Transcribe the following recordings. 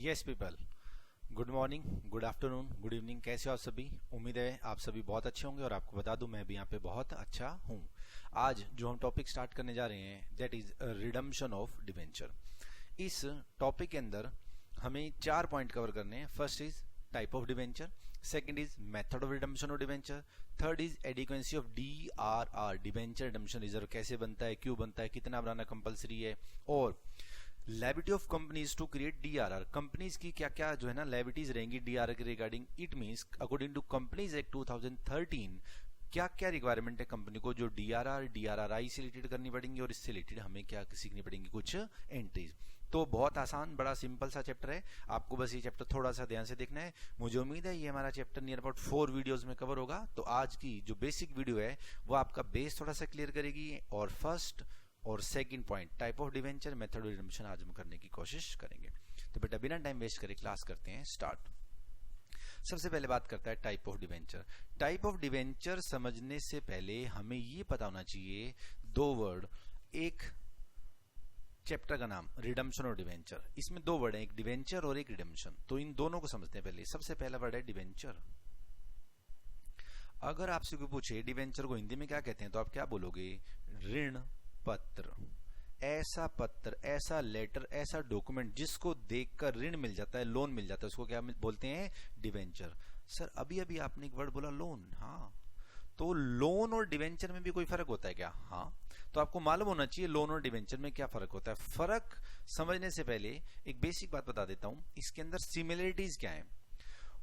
Yes people, good morning, good afternoon, good evening. कैसे हो आप सभी? उम्मीद है आप सभी बहुत अच्छे होंगे और आपको बता दूं मैं भी यहाँ पे बहुत अच्छा हूँ। आज जो हम टॉपिक स्टार्ट करने जा रहे हैं that is redemption of debenture. इस टॉपिक के अंदर हमें 4 पॉइंट कवर करने हैं। First is type of debenture, second is method of redemption of debenture, third is adequacy of DRR debenture redemption reserve, कैसे बनता है, क्यों बनता है, कितना बनाना कंपलसरी है, और liability of companies to create DRR, companies की क्या क्या जो है ना लायबिलिटीज रहेंगी DRR के regarding. It means according to companies act 2013 क्या क्या रिक्वायरमेंट है कंपनी को जो DRRI से रिलेटेड करनी पड़ेंगी और इससे रिलेटेड हमें क्या सीखनी पड़ेंगी कुछ एंट्रीज। तो बहुत आसान, बड़ा सिंपल सा चैप्टर है, आपको बस ये चैप्टर थोड़ा सा ध्यान से देखना है। मुझे उम्मीद है ये हमारा चैप्टर नियर अबाउट 4 वीडियोस में कवर होगा। तो आज की जो बेसिक वीडियो है वो आपका बेस थोड़ा सा क्लियर करेगी और फर्स्ट और second point type of debenture, method of redemption आज हम करने की कोशिश करेंगे। तो बेटा बिना टाइम वेस्ट करे क्लास करते हैं स्टार्ट। सबसे पहले बात करता है type of debenture. Type of debenture समझने से पहले हमें ये पता होना चाहिए 2 वर्ड, एक चैप्टर का नाम रिडम्पशन और डिवेंचर, इसमें 2 वर्ड हैं, एक डिवेंचर और एक रिडम्पशन। तो इन दोनों को समझते हैं पहले। सबसे पहला वर्ड है डिवेंचर। अगर आपसे कोई पूछे डिवेंचर को हिंदी में क्या कहते हैं तो आप क्या बोलोगे? ऋण पत्र, ऐसा पत्र, ऐसा लेटर, ऐसा डॉक्यूमेंट जिसको देखकर ऋण मिल जाता है, लोन मिल जाता है, उसको क्या बोलते हैं? डिवेंचर। सर अभी अभी आपने एक वर्ड बोला लोन, हाँ, तो लोन और डिवेंचर में भी कोई फर्क होता है क्या? हाँ, तो आपको मालूम होना चाहिए लोन और डिवेंचर में क्या फर्क होता है। फर्क समझने से पहले एक बेसिक बात बता देता हूं, इसके अंदर सिमिलरिटीज क्या है।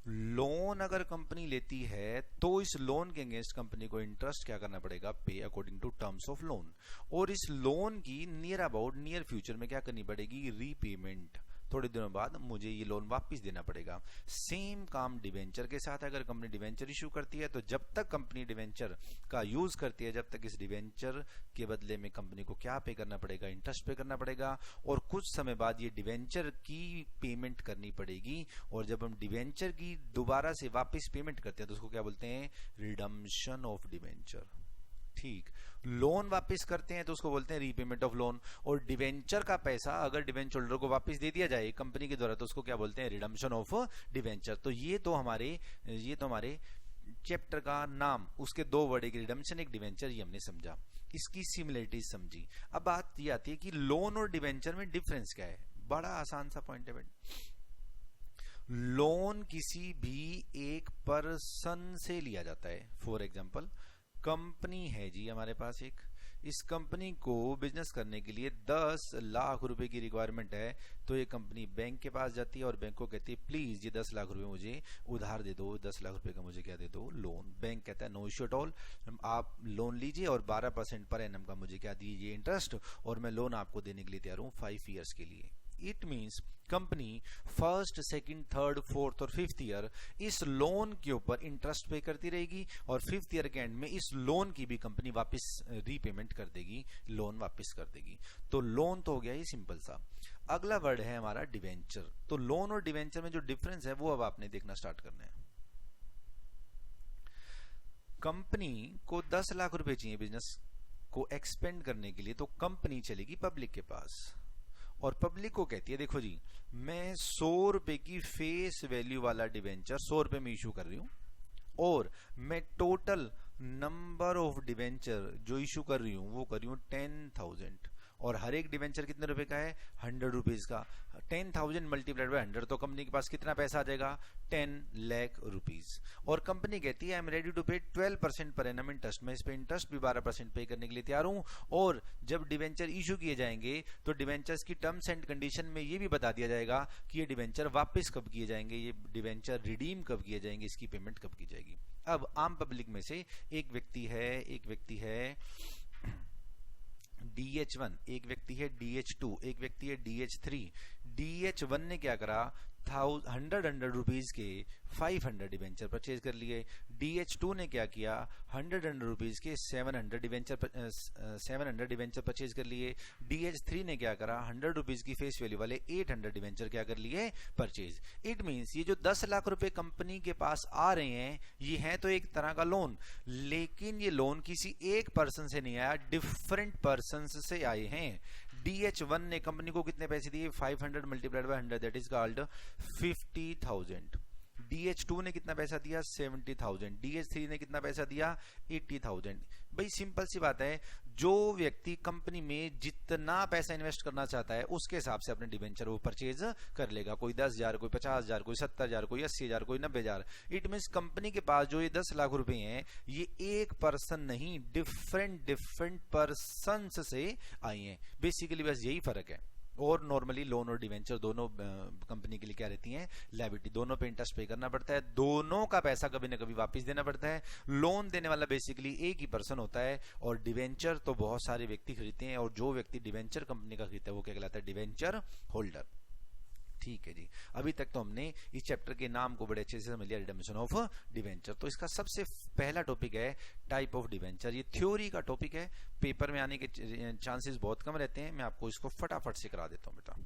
लोन अगर कंपनी लेती है तो इस लोन के अगेंस्ट कंपनी को इंटरेस्ट क्या करना पड़ेगा? Pay according to terms of loan. और इस लोन की नियर अबाउट नियर फ्यूचर में क्या करनी पड़ेगी? रीपेमेंट। थोड़े दिनों बाद मुझे ये लोन वापस देना पड़ेगा। सेम काम डिवेंचर के साथ। अगर कंपनी डिवेंचर इशू करती है तो जब तक कंपनी डिवेंचर का यूज करती है, जब तक इस डिवेंचर के बदले में कंपनी को क्या पे करना पड़ेगा? इंटरेस्ट पे करना पड़ेगा। और कुछ समय बाद ये डिवेंचर की पेमेंट करनी पड़ेगी। और जब हम डिवेंचर की दोबारा से वापस पेमेंट करते हैं तो उसको क्या बोलते हैं? Redemption of debenture. ठीक, लोन वापस करते हैं तो उसको बोलते हैं रीपेमेंट ऑफ लोन। और डिवेंचर का पैसा अगर डिवेंचर होल्डर को वापस दे दिया जाए कंपनी के द्वारा तो उसको क्या बोलते हैं? Redemption of debenture. तो ये तो हमारे चैप्टर का नाम, उसके 2 वर्ड, एक रिडम्पशन एक डिवेंचर, ये हमने समझा, इसकी सिमिलरिटीज समझी। अब बात ये आती है कि लोन और डिवेंचर में डिफरेंस क्या है। बड़ा आसान सा पॉइंट है बेटा। लोन किसी भी एक पर्सन से लिया जाता है। फॉर एग्जाम्पल कंपनी है जी हमारे पास एक, इस कंपनी को बिजनेस करने के लिए 10 लाख रुपए की रिक्वायरमेंट है। तो ये कंपनी बैंक के पास जाती है और बैंक को कहती है प्लीज ये 10 लाख रुपए मुझे उधार दे दो, 10 लाख रुपए का मुझे क्या दे दो? लोन। बैंक कहता है नो इश्यू एट ऑल, आप लोन लीजिए और 12% पर एनम का मुझे क्या दीजिए? इंटरेस्ट, और मैं लोन आपको देने के लिए तैयार हूं 5 ईयर्स के लिए। It means company first, second, third, fourth और 5th ईयर इस लोन के ऊपर इंटरेस्ट पे करती रहेगी और 5th ईयर के एंड में इस लोन की भी कंपनी वापस रीपेमेंट कर देगी, लोन वापस कर देगी। तो लोन तो हो गया ये सिंपल सा। अगला वर्ड है हमारा डिवेंचर। तो लोन और डिवेंचर में जो डिफरेंस है वो अब आपने देखना स्टार्ट करना है। कंपनी को 10 लाख रुपए चाहिए बिजनेस को एक्सपेंड करने के लिए, तो कंपनी चलेगी पब्लिक के पास और पब्लिक को कहती है देखो जी मैं 100 रुपए की फेस वैल्यू वाला डिवेंचर 100 रुपए में इशू कर रही हूं और मैं टोटल नंबर ऑफ डिवेंचर जो इशू कर रही हूं वो कर रही हूं 10,000 और हर एक डिवेंचर कितने रुपए का है? 100 रुपीज का। 10,000 मल्टीप्लाइड बाय 100 तो कंपनी के पास कितना पैसा आ जाएगा? 10 लाख रुपीज। और कंपनी कहती है आई एम रेडी टू पे 12% पर एनम इंटरेस्ट, मैं इस पे इंटरेस्ट भी 12% पे करने के लिए तैयार हूं। और जब डिवेंचर इशू किए जाएंगे तो डिवेंचर्स की टर्म्स एंड कंडीशन में ये भी बता दिया जाएगा कि ये डिवेंचर वापस कब किए जाएंगे, ये डिवेंचर रिडीम कब किए जाएंगे, इसकी पेमेंट कब की जाएगी। अब आम पब्लिक में से एक व्यक्ति है DH1, एक व्यक्ति है DH2, एक व्यक्ति है DH3। DH1 ने क्या करा? 100 रुपीज के 500 डिवेंचर परचेज कर लिए। DH2 ने क्या किया? 100 रुपीज के 700 डिवेंचर परचेज कर लिए। DH3 ने क्या करा? 100 रुपीज की फेस वैल्यू वाले 800 डिवेंचर क्या कर लिए? परचेज। इट मींस ये जो 10 लाख रुपए कंपनी के पास आ रहे हैं ये है तो एक तरह का लोन, लेकिन ये लोन किसी एक पर्सन से नहीं आया, डिफरेंट पर्सन से आए हैं। DH1 ने कंपनी को कितने पैसे दिए, 500 multiplied by 100 that is called 50,000। DH2 ने कितना पैसा दिया, 70,000। DH3 ने कितना पैसा दिया, 80,000। भाई सिंपल सी बात है, जो व्यक्ति कंपनी में जितना पैसा इन्वेस्ट करना चाहता है उसके हिसाब से अपने डिवेंचर वो परचेज कर लेगा। कोई 10,000, कोई 50,000, कोई 70,000, कोई 80,000, कोई 90,000। इट मीन्स कंपनी के पास जो ये 10 लाख रुपए हैं ये एक पर्सन नहीं, डिफरेंट पर्सन से आई हैं। बेसिकली बस यही फर्क है। और नॉर्मली लोन और डिवेंचर दोनों कंपनी के लिए क्या रहती हैं, लायबिलिटी। दोनों पे इंटरेस्ट पे करना पड़ता है, दोनों का पैसा कभी ना कभी वापस देना पड़ता है। लोन देने वाला बेसिकली एक ही पर्सन होता है और डिवेंचर तो बहुत सारे व्यक्ति खरीदते हैं, और जो व्यक्ति डिवेंचर कंपनी का खरीदता है वो क्या कहलाता है, डिवेंचर होल्डर। ठीक है जी, अभी तक तो हमने इस चैप्टर के नाम को बड़े अच्छे से समझ लिया, रिडम्पशन ऑफ डिवेंचर। तो इसका सबसे पहला टॉपिक है टाइप ऑफ डिवेंचर। ये थ्योरी का टॉपिक है, पेपर में आने के चांसेस बहुत कम रहते हैं। मैं आपको इसको फटाफट से करा देता हूं बेटा।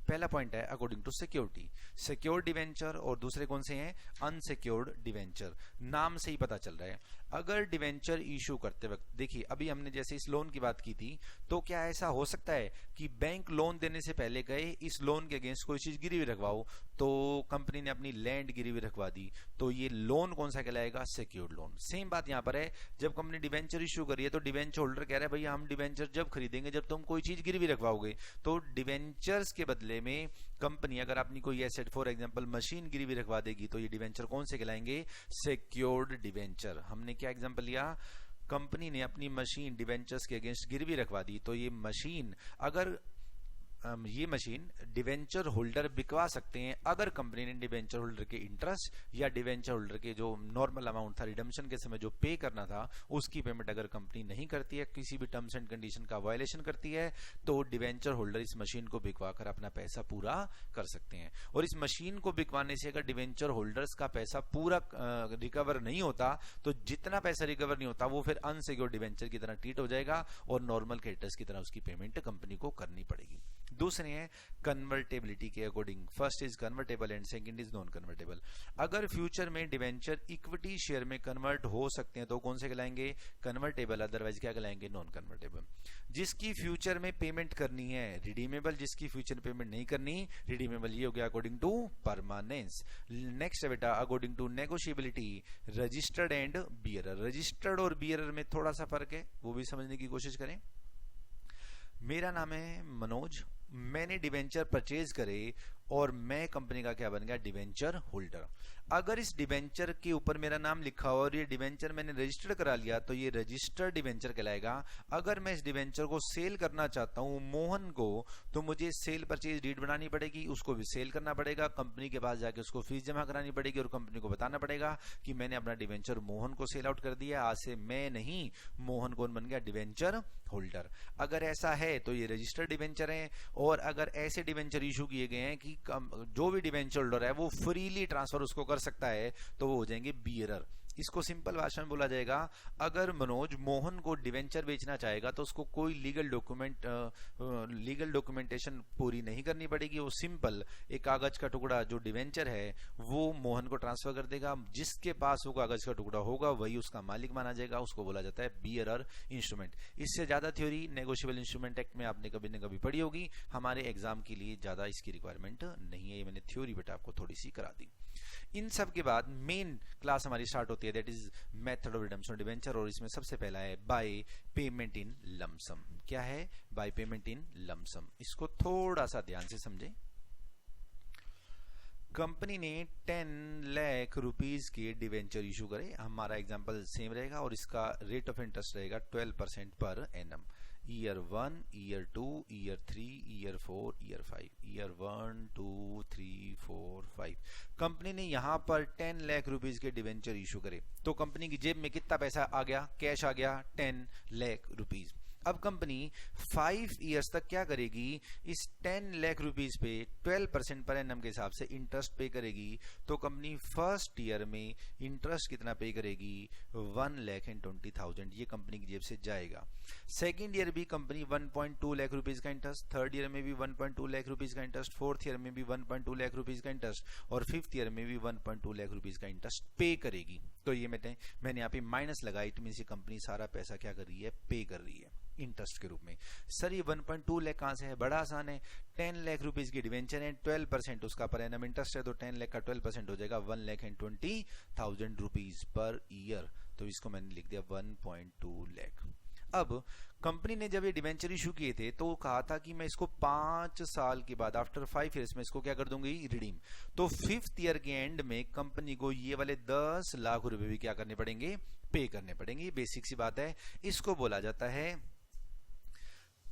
पहला पॉइंट है according to security, secured debenture, और दूसरे कौन से हैं, अनसिक्योर्ड डिवेंचर। नाम से ही पता चल रहा है। अगर डिवेंचर इशू करते वक्त, देखिए अभी हमने जैसे इस लोन की बात की थी, तो क्या ऐसा हो सकता है कि बैंक लोन देने से पहले गए इस लोन के अगेंस्ट कोई चीज गिरवी रखवाओ, तो कंपनी ने अपनी लैंड गिरवी रखवा दी, तो ये लोन कौन सा कहलाएगा, सिक्योर्ड लोन। सेम बात यहां पर है, जब कंपनी डिवेंचर इशू करी है तो डिवेंचर होल्डर कह रहा है भैया हम डिवेंचर जब खरीदेंगे जब तुम कोई चीज गिरवी रखवाओगे। तो डिवेंचर्स के बदले में कंपनी अगर अपनी कोई एसेट फॉर एग्जांपल मशीन गिरवी रखवा देगी तो ये डिवेंचर कौन से कहलाएंगे, सिक्योर्ड डिवेंचर। हमने क्या एग्जांपल लिया, कंपनी ने अपनी मशीन डिवेंचर्स के अगेंस्ट गिरवी रखवा दी, तो ये मशीन अगर ये मशीन डिवेंचर होल्डर बिकवा सकते हैं अगर कंपनी ने डिवेंचर होल्डर के इंटरेस्ट या डिवेंचर होल्डर के जो नॉर्मल अमाउंट था रिडम्पशन के समय जो पे करना था उसकी पेमेंट अगर कंपनी नहीं करती है, किसी भी टर्म्स एंड कंडीशन का वायलेशन करती है, तो डिवेंचर होल्डर इस मशीन को बिकवा कर अपना पैसा पूरा कर सकते हैं। और इस मशीन को बिकवाने से अगर डिवेंचर होल्डर्स का पैसा पूरा रिकवर नहीं होता, तो जितना पैसा रिकवर नहीं होता वो फिर अनसिक्योर्ड डिवेंचर की तरह ट्रीट हो जाएगा और नॉर्मल क्रेडिटर्स की तरह उसकी पेमेंट कंपनी को करनी पड़ेगी। दूसरे हैं कन्वर्टेबिलिटी के according, first is convertible and second is non convertible. अगर फ्यूचर में डिवेंचर इक्विटी शेयर में कन्वर्ट हो सकते हैं तो कौन से कहलाएंगे, कन्वर्टेबल, अदरवाइज क्या कहलाएंगे, नॉन कन्वर्टेबल। जिसकी फ्यूचर में पेमेंट करनी है रिडीमेबल, जिसकी फ्यूचर पेमेंट नहीं करनी रिडीमेबल। ये हो गया अकॉर्डिंग टू परमानेंस। नेक्स्ट है बेटा according to negotiability, registered and bearer. Registered और बियरर में थोड़ा सा फर्क है, वो भी समझने की कोशिश करें। मेरा नाम है मनोज, मैंने डिवेंचर परचेज करे और मैं कंपनी का क्या बन गया, डिवेंचर होल्डर। अगर इस डिवेंचर के ऊपर मेरा नाम लिखा हो और ये डिवेंचर मैंने रजिस्टर्ड करा लिया तो ये रजिस्टर्ड डिवेंचर कहलाएगा। अगर मैं इस डिवेंचर को सेल करना चाहता हूं मोहन को, तो मुझे सेल परचेज डीड बनानी पड़ेगी, उसको भी सेल करना पड़ेगा, कंपनी के पास जाके उसको फीस जमा करानी पड़ेगी और कंपनी को बताना पड़ेगा कि मैंने अपना डिवेंचर मोहन को सेल आउट कर दिया, आज से मैं नहीं मोहन कौन बन गया, डिवेंचर होल्डर। अगर ऐसा है तो ये रजिस्टर्ड डिवेंचर है। और अगर ऐसे डिवेंचर इशू किए गए हैं कि जो भी डिवेंचर होल्डर है वो फ्रीली ट्रांसफर उसको कर सकता है, तो वो हो जाएंगे बियरर। इसको सिंपल भाषा में बोला जाएगा, अगर मनोज मोहन को डिवेंचर बेचना चाहेगा तो उसको कोई लीगल डॉक्यूमेंटेशन पूरी नहीं करनी पड़ेगी। वो सिंपल एक कागज का टुकड़ा जो डिवेंचर है वो मोहन को ट्रांसफर कर देगा। जिसके पास वो कागज का टुकड़ा होगा वही उसका मालिक माना जाएगा, उसको बोला जाता है बियरर इंस्ट्रूमेंट। इससे ज्यादा थ्योरी नेगोशिएबल इंस्ट्रूमेंट एक्ट में आपने कभी न कभी पढ़ी होगी, हमारे एग्जाम के लिए ज्यादा इसकी रिक्वायरमेंट नहीं है। ये मैंने थ्योरी बेटा आपको थोड़ी सी करा दी। इन सब के बाद मेन क्लास हमारी स्टार्ट होती है, that is method of redemption debenture. और इसमें सबसे पहला है बाय पेमेंट इन लमसम। क्या है, बाय पेमेंट इन लमसम। इसको थोड़ा सा ध्यान से समझें। कंपनी ने 10 लाख रुपीज के डिवेंचर इशू करे, हमारा एग्जांपल सेम रहेगा और इसका रेट ऑफ इंटरेस्ट रहेगा 12% per annum. Year 1, year 2, year 3, year 4, year 5, year 1, 2, 3, 4, 5। Company ने यहां पर 10 लाख रुपीज के डिवेंचर इशू करे, तो कंपनी की जेब में कितना पैसा आ गया, कैश आ गया 10 लाख रुपीज। अब कंपनी 5 इयर्स तक क्या करेगी, इस 10 लाख रुपीज पे 12% पर एनम के हिसाब से इंटरेस्ट पे करेगी। तो कंपनी फर्स्ट ईयर में इंटरेस्ट कितना पे करेगी, 1,20,000, ये कंपनी की जेब से जाएगा। सेकेंड ईयर भी कंपनी 1.2 लाख रुपीज का इंटरेस्ट, थर्ड ईयर में भी 1.2 लाख रुपीज का इंटरेस्ट, फोर्थ ईयर में भी 1.2 लाख रुपीज का इंटरेस्ट और फिफ्थ ईयर में भी 1.2 लाख रुपीज का इंटरेस्ट पे करेगी। तो ये मैंने यहाँ पे माइनस लगाई, इट मींस ये कंपनी सारा पैसा क्या कर रही है, पे कर रही है। इंटरेस्ट के रूप में। सर ये 1.2 लाख कहां से है? बड़ा आसान है, 10 लाख रुपीज की डिवेंचर है, 12% उसका पर एनम इंटरेस्ट है, तो 10 लाख का 12% हो जाएगा 1,20,000 रुपीज पर ईयर। तो इसको मैंने लिख दिया 1.2 लाख। अब कंपनी ने जब ये डिवेंचर इशू किए थे तो कहा था कि मैं इसको 5 साल के बाद, आफ्टर 5 ईयर्स में इसको क्या कर दूंगी? रिडीम। तो 5th ईयर के एंड में कंपनी को ये वाले 10 लाख रुपए भी क्या करने पड़ेंगे? पे करने पड़ेंगे। बेसिक सी बात है, इसको बोला जाता है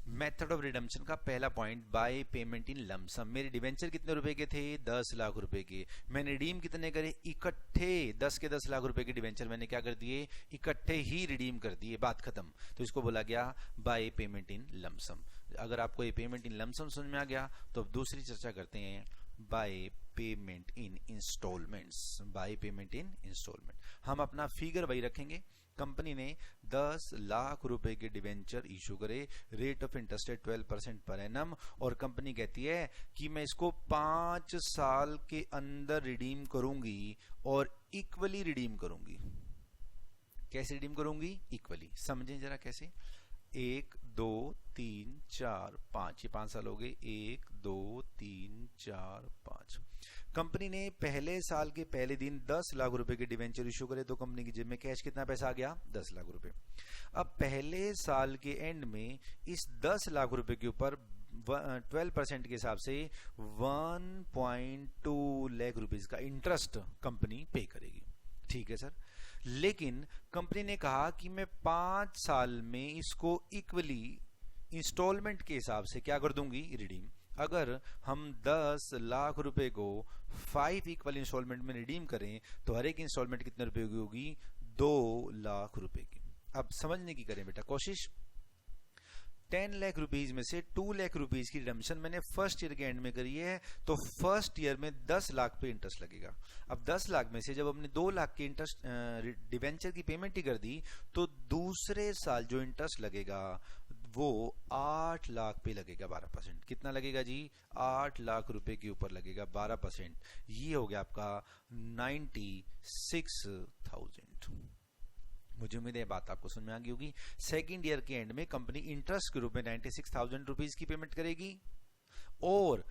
मेथड ऑफ रिडम्पशन का पहला point, by payment in lump sum. मेरे डिवेंचर कितने रुपए के थे? 10 लाख रुपए के। मैंने रिडीम कितने करे? इकट्ठे 10 के 10 लाख रुपए के डिवेंचर मैंने क्या कर दिए? इकट्ठे ही रिडीम कर दिए, बात खत्म। तो इसको बोला गया बाय पेमेंट इन लमसम। अगर आपको ये पेमेंट इन लमसम समझ में आ गया तो अब दूसरी चर्चा करते हैं, by payment in instalments. By payment in instalment हम अपना फिगर वही रखेंगे। कंपनी ने 10 लाख रुपए के डिवेंचर इशू करे, रेट ऑफ इंटरेस्ट है 12% पर एनम, और कंपनी कहती है कि मैं इसको 5 साल के अंदर रिडीम करूंगी और इक्वली रिडीम करूंगी। कैसे रिडीम करूंगी? इक्वली। समझें जरा कैसे। 1 2 3 4 5, ये 5 साल हो गए। 1 2 3 4 5। कंपनी ने पहले साल के पहले दिन 10 लाख रुपए के डिवेंचर इशू करे, तो कंपनी की जेब में कैश कितना पैसा आ गया? 10 लाख रुपए। अब पहले साल के एंड में इस 10 लाख रुपए के ऊपर 12% के हिसाब से 1.2 लाख रुपीज का इंटरेस्ट कंपनी पे करेगी। ठीक है सर। लेकिन कंपनी ने कहा कि मैं 5 साल में इसको इक्वली इंस्टॉलमेंट के हिसाब से क्या कर दूंगी? रिडीम। अगर हम 10 लाख रुपए को 5 इक्वल इंस्टॉलमेंट में रिडीम करें तो हर एक इंस्टॉलमेंट कितने रुपए की होगी? 2 लाख रुपए की। अब समझने की करें बेटा कोशिश। 10 लाख रुपीज में से 2 लाख रुपीज की रिडम्पशन मैंने फर्स्ट ईयर के एंड में करी है, तो फर्स्ट ईयर में 10 लाख पे इंटरेस्ट लगेगा। अब 10 लाख में से जब हमने 2 लाख के इंटरेस्ट डिवेंचर की पेमेंट ही कर दी, तो दूसरे साल जो इंटरेस्ट लगेगा वो 8 लाख पे लगेगा 12%। कितना लगेगा जी? 8 लाख रुपए के ऊपर लगेगा 12%। ये हो गया आपका 96,000। मुझे उम्मीद है बात आपको समझ में आ गई होगी। सेकेंड ईयर के एंड में कंपनी इंटरेस्ट के रूप में 96,000 रुपीज की पेमेंट करेगी और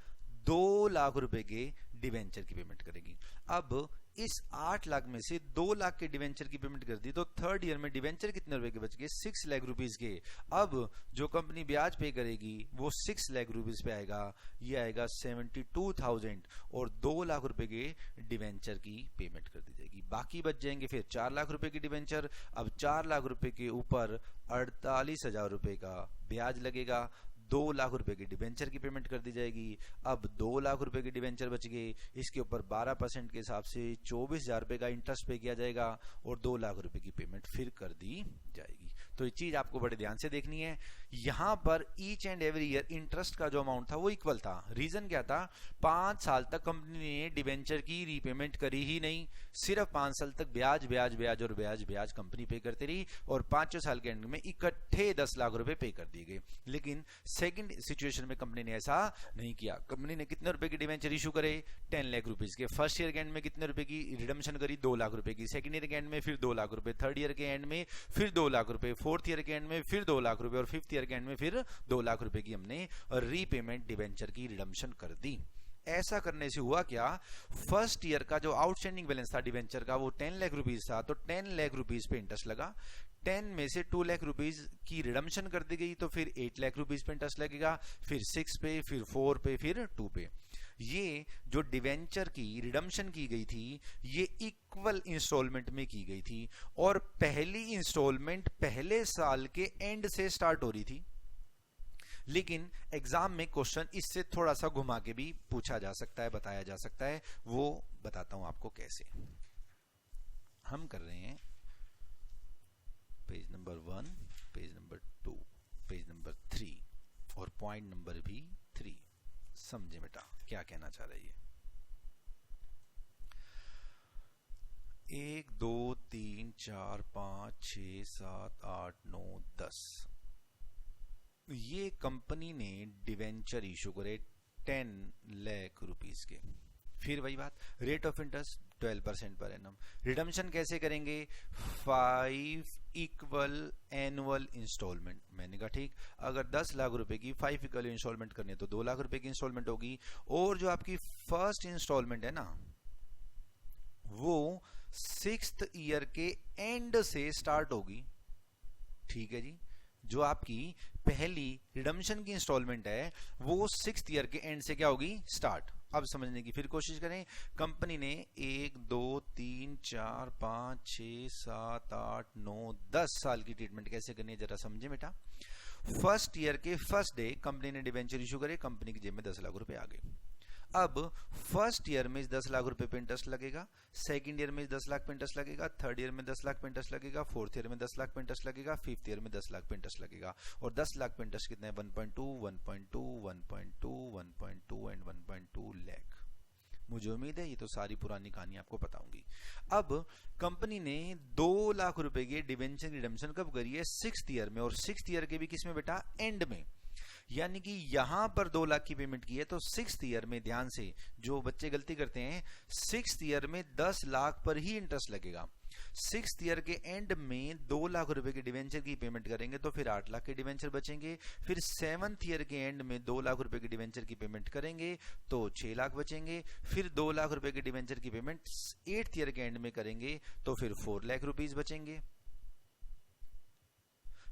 2 लाख रुपए के डिवेंचर की पेमेंट करेगी। अब इस 8 लाख में से 2 लाख के डिवेंचर की पेमेंट कर दी, तो थर्ड ईयर में डिवेंचर कितने रुपए के बच गए? 6 लाख रुपीज के। अब जो कंपनी ब्याज पे करेगी वो 6 लाख रुपीज पे आएगा, ये आएगा 72,000 और 2 लाख रुपए के डिवेंचर की पेमेंट कर दी जाएगी। बाकी बच जाएंगे फिर 4 लाख रुपए की डिवेंचर। अब 4 लाख रुपए के ऊपर 48,000 रुपए का ब्याज लगेगा, 2 लाख रुपए की डिवेंचर की पेमेंट कर दी जाएगी। अब 2 लाख रुपए की डिवेंचर बच गए, इसके ऊपर 12% के हिसाब से 24,000 रुपए का इंटरेस्ट पे किया जाएगा और 2 लाख रुपए की पेमेंट फिर कर दी जाएगी। तो ये चीज आपको बड़े ध्यान से देखनी है। यहां पर each and every year interest का जो अमाउंट था वो इक्वल था। रीजन क्या था? 5 साल तक कंपनी ने डिवेंचर की रीपेमेंट करी ही नहीं, सिर्फ 5 साल तक ब्याज ब्याज ब्याज और ब्याज ब्याज कंपनी पे करती रही और 5 साल के एंड में इकट्ठे 10 लाख रुपए पे कर दिए गए। लेकिन सेकंड सिचुएशन में कंपनी ने ऐसा नहीं किया। कंपनी ने कितने रुपए की डिवेंचर इशू करे? 10 लाख रुपीज के। फर्स्ट ईयर के एंड में कितने रुपए की रिडम्पशन करी? 2 लाख रुपए की। सेकंड ईयर के एंड में फिर 2 लाख रुपए, थर्ड ईयर के एंड में फिर 2 लाख रुपए, फोर्थ ईयर के एंड में फिर 2 लाख रुपए और फिफ्थ ईयर के एंड में फिर 2 लाख रुपए की हमने रीपेमेंट डिवेंचर की रिडम्पशन कर दी। ऐसा करने से हुआ क्या? फर्स्ट ईयर का जो आउटस्टैंडिंग बैलेंस था डिवेंचर का वो 10 लाख रुपीज था, तो 10 लाख रुपीज पे इंटरेस्ट लगा। 10 में से 2 लाख रुपीज की रिडम्पशन कर दी गई, तो फिर 8 लाख रुपीज पे इंटरेस्ट लगेगा, फिर 6 पे, फिर 4 पे, फिर 2 पे। ये जो डिवेंचर की रिडम्पशन की गई थी ये इक्वल इंस्टॉलमेंट में की गई थी और पहली इंस्टॉलमेंट पहले साल के एंड से स्टार्ट हो रही थी। लेकिन एग्जाम में क्वेश्चन इससे थोड़ा सा घुमा के भी पूछा जा सकता है, बताया जा सकता है, वो बताता हूं आपको कैसे। हम कर रहे हैं page number 1, page number 2, page number 3 और पॉइंट नंबर भी 3। समझे बेटा क्या कहना चाह रही है? 1 2 3 4 5 6 7 8 9 10 ये कंपनी ने डिवेंचर इशू करे 10 लाख रुपीस के। फिर वही बात, rate of interest 12% per annum. Redemption कैसे करेंगे, 5 इक्वल एनुअल इंस्टॉलमेंट। मैंने कहा ठीक, अगर 10 लाख रुपए की 5 इक्वल इंस्टॉलमेंट करनी है तो 2 लाख रुपए की इंस्टॉलमेंट होगी। और जो आपकी फर्स्ट इंस्टॉलमेंट है ना, वो 6th ईयर के एंड से स्टार्ट होगी। ठीक है जी, जो आपकी पहली रिडम्पशन की इंस्टॉलमेंट है वो 6th ईयर के एंड से क्या होगी, स्टार्ट। अब समझने की फिर कोशिश करें। कंपनी ने 1 2 3 4 5 6 7 8 9 10 साल की ट्रीटमेंट कैसे करनी है जरा समझे बेटा। फर्स्ट ईयर के फर्स्ट डे कंपनी ने डिवेंचर इशू करे, कंपनी की जेब में 10 लाख रुपए आ गए। अब फर्स्ट ईयर में 10 लाख रुपए पे इंटरेस्ट लगेगा, सेकंड ईयर में 10 लाख पे इंटरेस्ट लगेगा, थर्ड ईयर में 10 लाख पे इंटरेस्ट लगेगा, फोर्थ ईयर में 10 लाख पे इंटरेस्ट लगेगा, फिफ्थ ईयर में 10 लाख पे इंटरेस्ट लगेगा। और 10 लाख पे इंटरेस्ट कितना है, 1.2 1.2 1.2 1.2 एंड 1.2 लाख। मुझे उम्मीद है ये तो सारी पुरानी कहानी आपको बताऊंगी। अब कंपनी ने 2 लाख रुपए की डिवेंचर रिडम्पशन कब करी है, 6th ईयर में। और 6th ईयर के भी किसमें बेटा, एंड में। यानी कि यहां पर 2 लाख की पेमेंट की है तो 6th ईयर में, ध्यान से जो बच्चे गलती करते हैं, 6th ईयर में 10 लाख पर ही इंटरेस्ट लगेगा। 6th ईयर के एंड में 2 लाख रुपए के डिवेंचर की पेमेंट करेंगे तो फिर 8 लाख के डिवेंचर बचेंगे। फिर 7th ईयर के एंड में 2 लाख रुपए की डिवेंचर की पेमेंट करेंगे तो 6 लाख बचेंगे। फिर 2 लाख रुपए के डिवेंचर की पेमेंट 8th ईयर के एंड में करेंगे तो फिर 4 लाख रुपीज बचेंगे।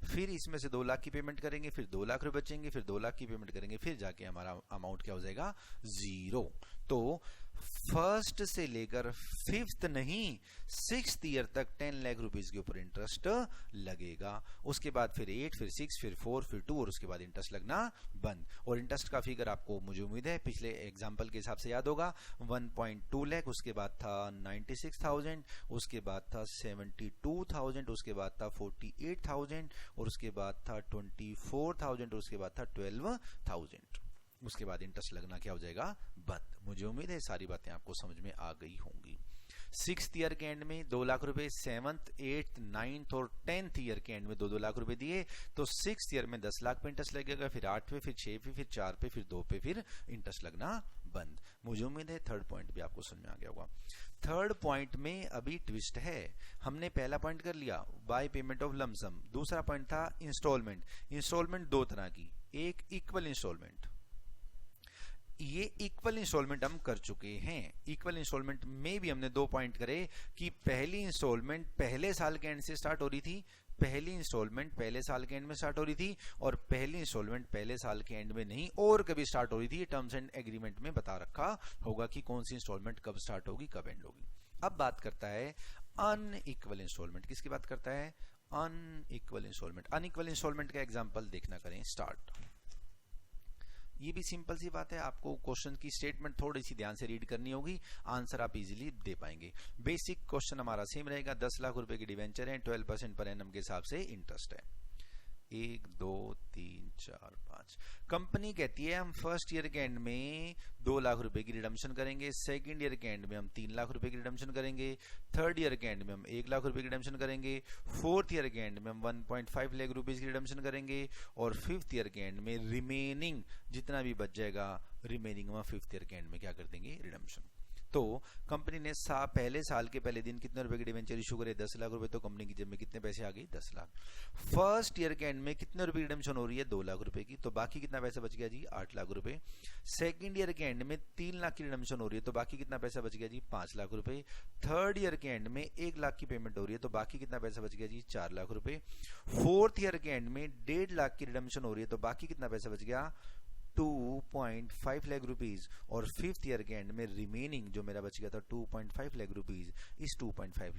फिर इसमें से 2 लाख की पेमेंट करेंगे, फिर 2 लाख रुपए बचेंगे, फिर 2 लाख की पेमेंट करेंगे, फिर जाके हमारा अमाउंट क्या हो जाएगा, 0। तो फर्स्ट से लेकर 5th नहीं 6th ईयर तक 10 लाख रुपीस के ऊपर इंटरेस्ट लगेगा। उसके बाद फिर 8, फिर 6, फिर 4, फिर 2 और उसके बाद इंटरेस्ट लगना बंद। और इंटरेस्ट का फिगर आपको मुझे उम्मीद है पिछले एग्जांपल के हिसाब से याद होगा, 1.2 लाख, उसके बाद था 96,000, उसके बाद था 72,000, उसके बाद था 48,000 और उसके बाद था 24,000 और उसके बाद था 12,000। उसके बाद इंटरेस्ट लगना क्या हो जाएगा, बंद। मुझे उम्मीद है सारी बातें आपको समझ में आ गई होंगी। 6th ईयर के एंड में 2 लाख रुपए, 7th 8th 9th और 10th ईयर के एंड में 2-2 लाख रुपए दिए तो 6th ईयर में 10 लाख पे इंटरेस्ट लगेगा, फिर 8 पे, फिर 6 पे, फिर 4 पे, फिर 2 पे, फिर इंटरेस्ट लगना बंद। मुझे उम्मीद है थर्ड पॉइंट भी आपको समझ में आ गया होगा। थर्ड पॉइंट में अभी ट्विस्ट है। हमने पहला पॉइंट कर लिया बाय पेमेंट ऑफ लमसम, दूसरा पॉइंट था इंस्टॉलमेंट। इंस्टॉलमेंट 2 तरह की, एक इक्वल इंस्टॉलमेंट, ये इक्वल इंस्टॉलमेंट हम कर चुके हैं। इक्वल इंस्टॉलमेंट में भी हमने 2 पॉइंट करे कि पहली इंस्टॉलमेंट पहले साल के एंड से स्टार्ट हो रही थी, पहली इंस्टॉलमेंट पहले साल के एंड में स्टार्ट हो रही थी, और पहली इंस्टॉलमेंट पहले साल के एंड में नहीं और कभी स्टार्ट हो रही थी। टर्म्स एंड एग्रीमेंट में बता रखा होगा कि कौन सी इंस्टॉलमेंट कब स्टार्ट होगी, कब एंड होगी। अब बात करता है अनइक्वल इंस्टॉलमेंट। किसकी बात करता है, अनइक्वल इंस्टॉलमेंट। अनइक्वल इंस्टॉलमेंट का एग्जांपल देखना करें स्टार्ट। ये भी सिंपल सी बात है, आपको क्वेश्चन की स्टेटमेंट थोड़ी सी ध्यान से रीड करनी होगी, आंसर आप इजीली दे पाएंगे। बेसिक क्वेश्चन हमारा सेम रहेगा, 10 लाख रुपए की डिवेंचर है, 12% पर एनम के हिसाब से इंटरेस्ट है। 1 2 3 4 5। कंपनी कहती है हम फर्स्ट ईयर के एंड में 2 लाख रुपए की रिडम्पशन करेंगे, सेकंड ईयर के एंड में हम 3 लाख रुपए की रिडम्पशन करेंगे, थर्ड ईयर के एंड में हम 1 लाख रुपए की रिडम्पशन करेंगे, फोर्थ ईयर के एंड में हम 1.5 लाख रुपीज की रिडम्पशन करेंगे, और फिफ्थ ईयर के एंड में रिमेनिंग जितना भी बच जाएगा, रिमेनिंग में फिफ्थ ईयर के एंड में क्या कर देंगे, रिडम्पशन। तो कंपनी ने पहले साल के पहले दिन कितने रुपए की डिवेंचर इशू करे, 10 लाख रुपए, तो कंपनी की जेब में कितने पैसे आ गए, 10 लाख। फर्स्ट ईयर के एंड में कितने रुपए की रिडम्पशन हो रही है, 2 लाख रुपए की, तो बाकी कितना पैसा बच गया जी, 8 लाख रुपए। सेकंड ईयर के एंड में 3 लाख की रिडम्पशन हो रही है तो बाकी कितना पैसा बच गया जी, 5 लाख रुपए। थर्ड ईयर के एंड में 1 लाख की पेमेंट हो रही है तो बाकी कितना पैसा बच गया जी, 4 लाख रुपए। फोर्थ ईयर के एंड में 1.5 लाख की रिडम्पशन हो रही है तो बाकी कितना पैसा बच गया, 2.5 लाख रुपीज। और फिफ्थ ईयर के एंड में रिमेनिंग जो मेरा बच गया था 2.5 लाख रुपीज, इस 2.5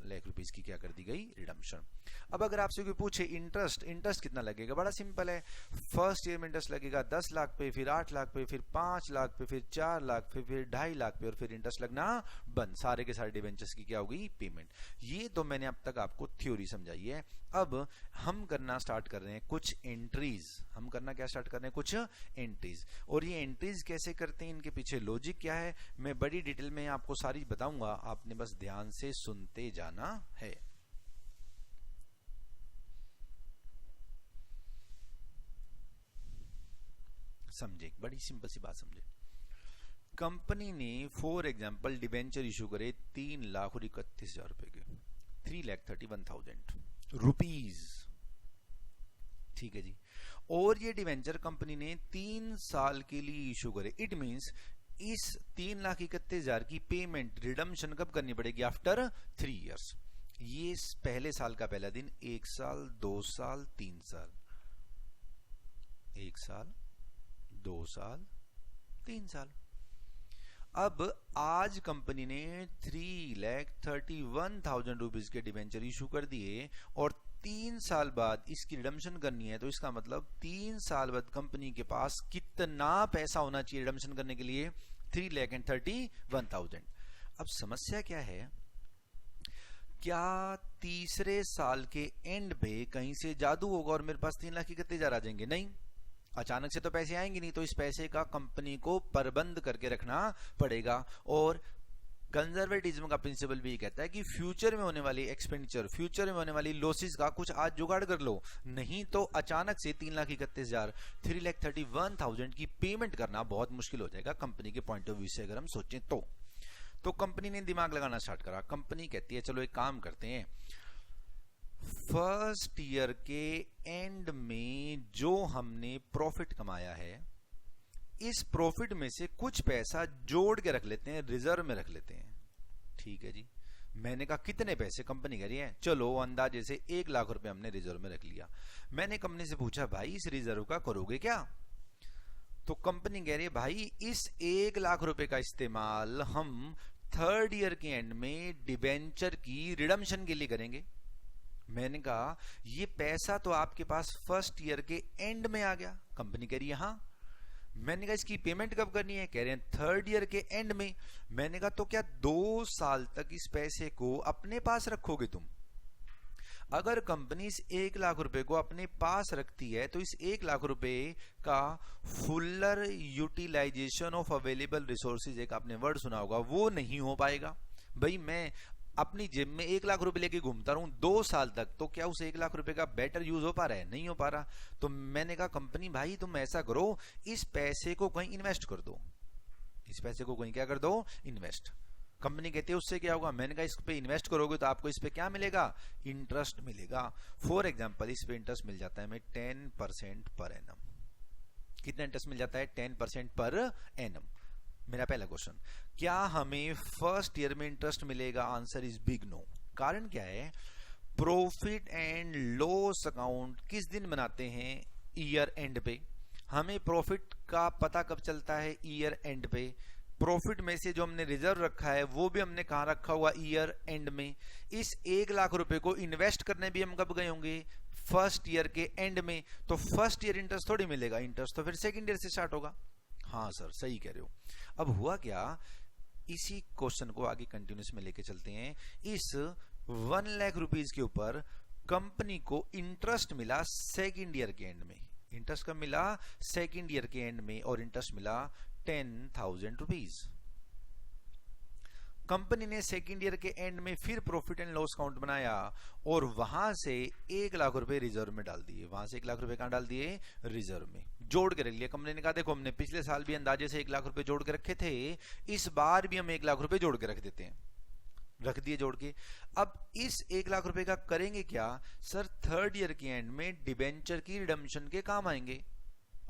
लाख रुपीज की क्या कर दी गई, रिडम्पशन। अब अगर आपसे कोई पूछे इंटरेस्ट कितना लगेगा, बड़ा सिंपल है। फर्स्ट ईयर में इंटरेस्ट लगेगा 10 लाख पे, फिर 8 लाख पे, फिर 5 लाख पे, फिर 4 लाख पे, फिर 2.5 लाख पे, और फिर इंटरेस्ट लगना बंद। सारे के सारे डिवेंचर्स की क्या होगी, पेमेंट। ये तो मैंने अब तक आपको थ्योरी समझाई है। अब हम करना स्टार्ट कर रहे हैं कुछ एंट्रीज। हम करना क्या स्टार्ट कर रहे हैं, कुछ एंट्रीज। और ये एंट्रीज कैसे करते हैं, इनके पीछे लॉजिक क्या है, मैं बड़ी डिटेल में आपको सारी बताऊंगा, आपने बस ध्यान से सुनते जाना है। समझे, बड़ी सिंपल सी बात समझे। कंपनी ने फॉर एग्जांपल डिबेंचर इशू करे 3,31,000 रुपए के, 3,31,000 रुपीज, ठीक है जी। और ये डिबेंचर कंपनी ने 3 साल के लिए इशू करे। इट मींस इस 3,31,000 की पेमेंट रिडम्पशन कब करनी पड़ेगी? After 3 years. ये पहले साल का पहला दिन, 1 साल, 2 साल, 3 साल, 1 साल, 2 साल, 3 साल। अब आज कंपनी ने 3,31,000 रुपीज के डिबेंचर इशू कर दिए और 3 साल बाद इसकी रिडम्पशन करनी है, तो इसका मतलब 3 साल बाद कंपनी के पास कितना पैसा होना चाहिए रिडम्पशन करने के लिए? 3,31,000। अब समस्या क्या है, क्या तीसरे साल के एंड पे कहीं से जादू होगा और मेरे पास 3,31,000 आ जाएंगे? नहीं, अचानक से तो पैसे आएंगे नहीं। तो इस पैसे का कंपनी को प्रबंध करके रखना पड़ेगा। और कंजर्वेटिज्म का प्रिंसिपल भी कहता है कि फ्यूचर में होने वाली एक्सपेंडिचर, फ्यूचर में होने वाली लॉसेस का कुछ आज जुगाड़ कर लो, नहीं तो अचानक से 3,31,000, 3,31,000 की पेमेंट करना बहुत मुश्किल हो जाएगा कंपनी के पॉइंट ऑफ व्यू से अगर हम सोचें तो कंपनी ने दिमाग लगाना स्टार्ट करा। कंपनी कहती है चलो एक काम करते हैं, फर्स्ट ईयर के एंड में जो हमने प्रॉफिट कमाया है, इस प्रॉफिट में से कुछ पैसा जोड़ के रख लेते हैं, रिजर्व में रख लेते हैं। ठीक है जी। मैंने कहा कितने पैसे? कंपनी कह रही है चलो अंदाजे से 1 लाख रुपए हमने रिजर्व में रख लिया। मैंने कंपनी से पूछा भाई इस रिजर्व का करोगे क्या? तो कंपनी कह रही है भाई इस 1 लाख रुपए का इस्तेमाल हम थर्ड ईयर के एंड में डिबेंचर की रिडम्पशन के लिए करेंगे। मैंने कहा ये पैसा तो आपके पास फर्स्ट ईयर के एंड में आ गया। कंपनी कह रही है हाँ। मैंने कहा इसकी पेमेंट कब करनी है? कह रहे हैं थर्ड ईयर के एंड में। मैंने कहा तो क्या 2 साल तक इस पैसे को अपने पास रखोगे तुम? अगर कंपनी इस 1 लाख रुपए को अपने पास रखती है तो इस 1 लाख रुपए का fuller utilisation of available resources, एक आपने वर्ड सुना होगा, वो नहीं हो पाएगा। भाई मैं अपनी जेब में 1 लाख रुपए लेके घूमता रहूं 2 साल तक, तो क्या उस 1 लाख रुपए का बेटर यूज हो पा रहा है? नहीं हो पा रहा। तो मैंने कहा कंपनी भाई तुम ऐसा करो, इस पैसे को कहीं इन्वेस्ट कर दो, इस पैसे को कहीं क्या कर दो? इन्वेस्ट। कंपनी कहती है उससे क्या होगा? मैंने कहा इस पे इन्वेस्ट करोगे तो आपको इस पे क्या मिलेगा? इंटरेस्ट मिलेगा। फॉर एग्जांपल इस पे इंटरेस्ट मिल जाता है हमें 10% पर एनम। कितना इंटरेस्ट मिल जाता है? 10% पर एनम। मेरा पहला क्वेश्चन, क्या हमें फर्स्ट ईयर में इंटरेस्ट मिलेगा? Answer is big no. कारण क्या है? प्रॉफिट एंड लॉस अकाउंट किस दिन बनाते हैं? ईयर एंड पे। हमें प्रॉफिट का पता कब चलता है? ईयर एंड पे। प्रॉफिट में से जो हमने रिजर्व रखा है वो भी हमने कहां रखा हुआ? ईयर एंड में। इस 1 लाख रुपए को इन्वेस्ट करने भी हम कब गए होंगे? फर्स्ट ईयर के एंड में। तो फर्स्ट ईयर इंटरेस्ट थोड़ी मिलेगा, इंटरेस्ट तो फिर सेकंड ईयर से स्टार्ट होगा। हाँ सर सही कह रहे हो। अब हुआ क्या, इसी क्वेश्चन को आगे कंटिन्यूस में लेके चलते हैं। इस 1 लाख रुपीज के ऊपर कंपनी को इंटरेस्ट मिला सेकंड ईयर के एंड में। इंटरेस्ट कब मिला? सेकंड ईयर के एंड में। और इंटरेस्ट मिला 10,000 रुपीज। कंपनी ने सेकंड ईयर के एंड में फिर प्रॉफिट एंड लॉस अकाउंट बनाया और वहां से 1 लाख रुपए रिजर्व में डाल दिए। वहां से 1 लाख रुपए कहां डाल दिए? रिजर्व में। जोड़ के रख लिया। कंपनी ने कहा देखो हमने पिछले साल भी अंदाजे से 1 लाख रुपए जोड़ के रखे थे, इस बार भी हम 1 लाख रुपए जोड़ के रख देते हैं। रख दिए जोड़ के। अब इस 1 लाख रुपए का करेंगे क्या? सर थर्ड ईयर के एंड में डिबेंचर की रिडम्पशन के काम आएंगे।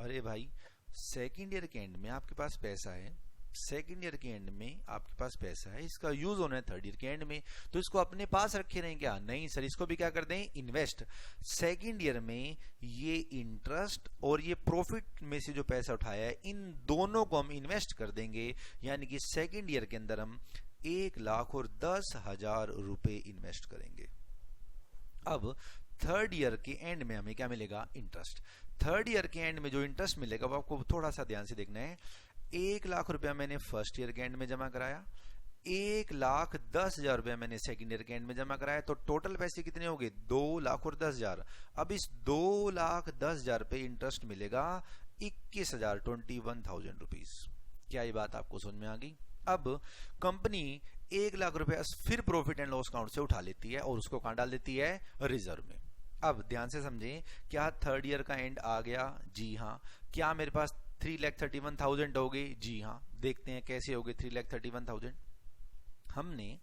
अरे भाई सेकंड ईयर के एंड में आपके पास पैसा है, सेकंड ईयर के एंड में आपके पास पैसा है, इसका यूज होना है थर्ड ईयर के एंड में, तो इसको अपने पास रखे रहें क्या? नहीं सर, इसको भी क्या कर दें? इन्वेस्ट। सेकंड ईयर में ये इंटरेस्ट और ये प्रॉफिट में से जो पैसा उठाया है इन दोनों को हम इन्वेस्ट कर देंगे। यानी कि सेकंड ईयर के अंदर हम 1,10,000 रुपए इन्वेस्ट करेंगे। अब थर्ड ईयर के एंड में हमें क्या मिलेगा? इंटरेस्ट। थर्ड ईयर के एंड में जो इंटरेस्ट मिलेगा वो आपको थोड़ा सा ध्यान से देखना है। 1 लाख रुपया मैंने फर्स्ट ईयर के एंड में जमा कराया, 1,10,000 रुपया मैंने सेकंड ईयर के एंड में जमा कराया, तो टोटल पैसे कितने हो गए? 2,10,000। अब इस 2,10,000 पे इंटरेस्ट मिलेगा 21,000, 21,000 रुपीज। क्या ये बात आपको समझ में आ गई? अब कंपनी 1 लाख रुपया फिर प्रॉफिट एंड लॉस अकाउंट से उठा लेती है और उसको कहां डाल देती है? रिजर्व में। अब ध्यान से समझें, क्या थर्ड ईयर का एंड आ गया? जी हाँ। क्या मेरे पास 3,31,000 हो गए। जी हाँ, देखते हैं कैसे हो गए 3,31,000। हमने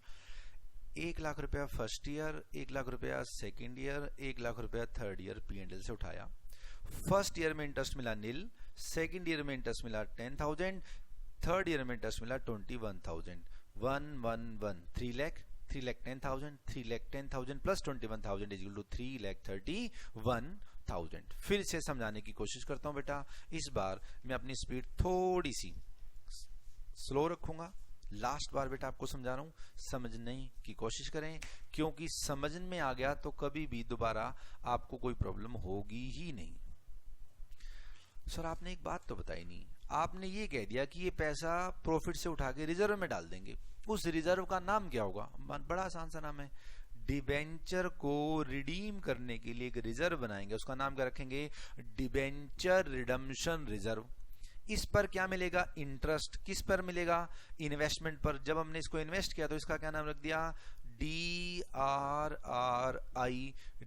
1 लाख रुपया फर्स्ट ईयर, 1 लाख रुपया सेकेंड ईयर, 1 लाख रुपया थर्ड ईयर P&L से उठाया। फर्स्ट ईयर में इंटरेस्ट मिला नील, सेकेंड ईयर में इंटरेस्ट मिला 10,000, थर्ड ईयर में इंटरेस्ट मिला 21,000। 111 3 lakh, 3,10,000, 3,10,000 plus 21,000 is equal to 3,31,000। फिर से समझाने की कोशिश करता हूं बेटा। इस बार मैं अपनी स्पीड थोड़ी सी स्लो रखूंगा। लास्ट बार बेटा आपको समझा रहा हूं, समझने की कोशिश करें, क्योंकि समझ में आ गया तो कभी भी दोबारा आपको कोई प्रॉब्लम होगी ही नहीं। सर आपने एक बात तो बताई नहीं, आपने ये कह दिया कि ये पैसा प्रॉफिट से उठा के रिजर्व में डाल देंगे। उस रिजर्व का नाम क्या होगा? बड़ा आसान सा नाम है, डिबेंचर को रिडीम करने के लिए एक रिजर्व बनाएंगे, उसका नाम क्या रखेंगे? Debenture redemption reserve. इस पर क्या मिलेगा? इंटरेस्ट। किस पर मिलेगा? इन्वेस्टमेंट पर। जब हमने इसको इन्वेस्ट किया तो इसका क्या नाम रख दिया? DRRI,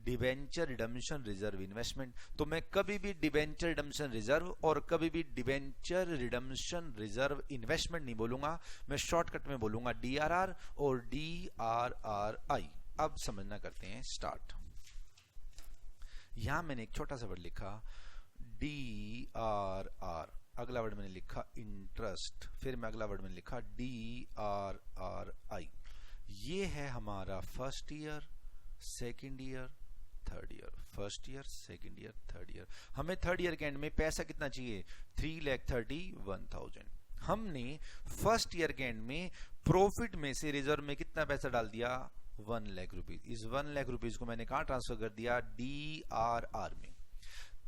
debenture redemption reserve investment. तो मैं कभी भी डिबेंचर रिडम्पशन रिजर्व और कभी भी डिबेंचर रिडम्पशन रिजर्व इन्वेस्टमेंट नहीं बोलूंगा, मैं शॉर्टकट में बोलूंगा DRR और DRRI। अब समझना करते हैं स्टार्ट। यहां मैंने एक छोटा सा वर्ड लिखा DRR, अगला वर्ड मैंने लिखा इंटरेस्ट, फिर मैं अगला वर्ड मैंने लिखा DRRI। ये है हमारा first year, second year, third year. First year, second year, third year. हमें थर्ड ईयर के एंड में पैसा कितना चाहिए? 3,31,000। हमने फर्स्ट ईयर के एंड में प्रॉफिट में से रिजर्व में कितना पैसा डाल दिया? 1 लाख रुपीज। इस 1 लाख रुपीज को मैंने कहां ट्रांसफर कर दिया? DRR में।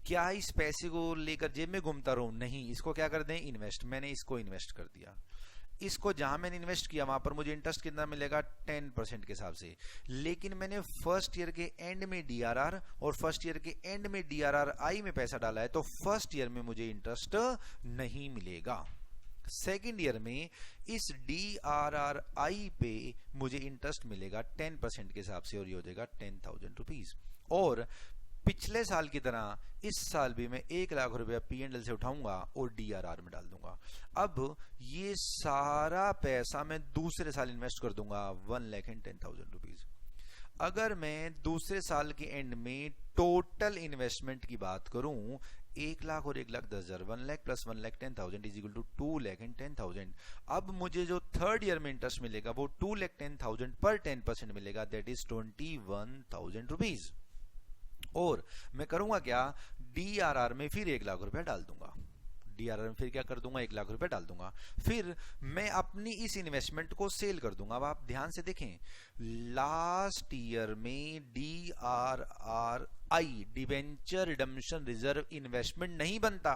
क्या इस पैसे को लेकर जेब में घूमता रहूं? नहीं, इसको क्या कर दें? इन्वेस्ट। मैंने इसको इन्वेस्ट कर दिया। इसको जहां मैंने इन्वेस्ट किया वहां पर मुझे इंटरेस्ट कितना मिलेगा? 10% के हिसाब से। लेकिन मैंने फर्स्ट ईयर के एंड में DRR और फर्स्ट ईयर के एंड में DRRI में पैसा डाला है, तो फर्स्ट ईयर में मुझे इंटरेस्ट नहीं मिलेगा। सेकेंड ईयर में इस DRRI पे मुझे इंटरेस्ट मिलेगा 10% के हिसाब से, और ये हो जाएगा 10,000 रुपीज। और पिछले साल की तरह इस साल भी मैं 1 लाख रुपया P&L से उठाऊंगा और DRR में डाल दूंगा। अब ये सारा पैसा मैं दूसरे साल इन्वेस्ट कर दूंगा 1,10,000 रुपीज। अगर मैं दूसरे साल के एंड में टोटल इन्वेस्टमेंट की बात करूं, 1 लाख और 1,10,000, 1 lakh plus 1,10,000 is equal to 2,10,000। अब मुझे जो थर्ड ईयर में इंटरेस्ट मिलेगा वो 2,10,000 पर 10% मिलेगा, दैट इज 21,000 रुपीज। और मैं करूंगा क्या? DRR में फिर 1 लाख रुपया डाल दूंगा। DRR में फिर क्या कर दूंगा? 1 लाख रुपया डाल दूंगा। फिर मैं अपनी इस इन्वेस्टमेंट को सेल कर दूंगा। अब आप ध्यान से देखें, लास्ट ईयर में DRRI, debenture redemption reserve investment नहीं बनता,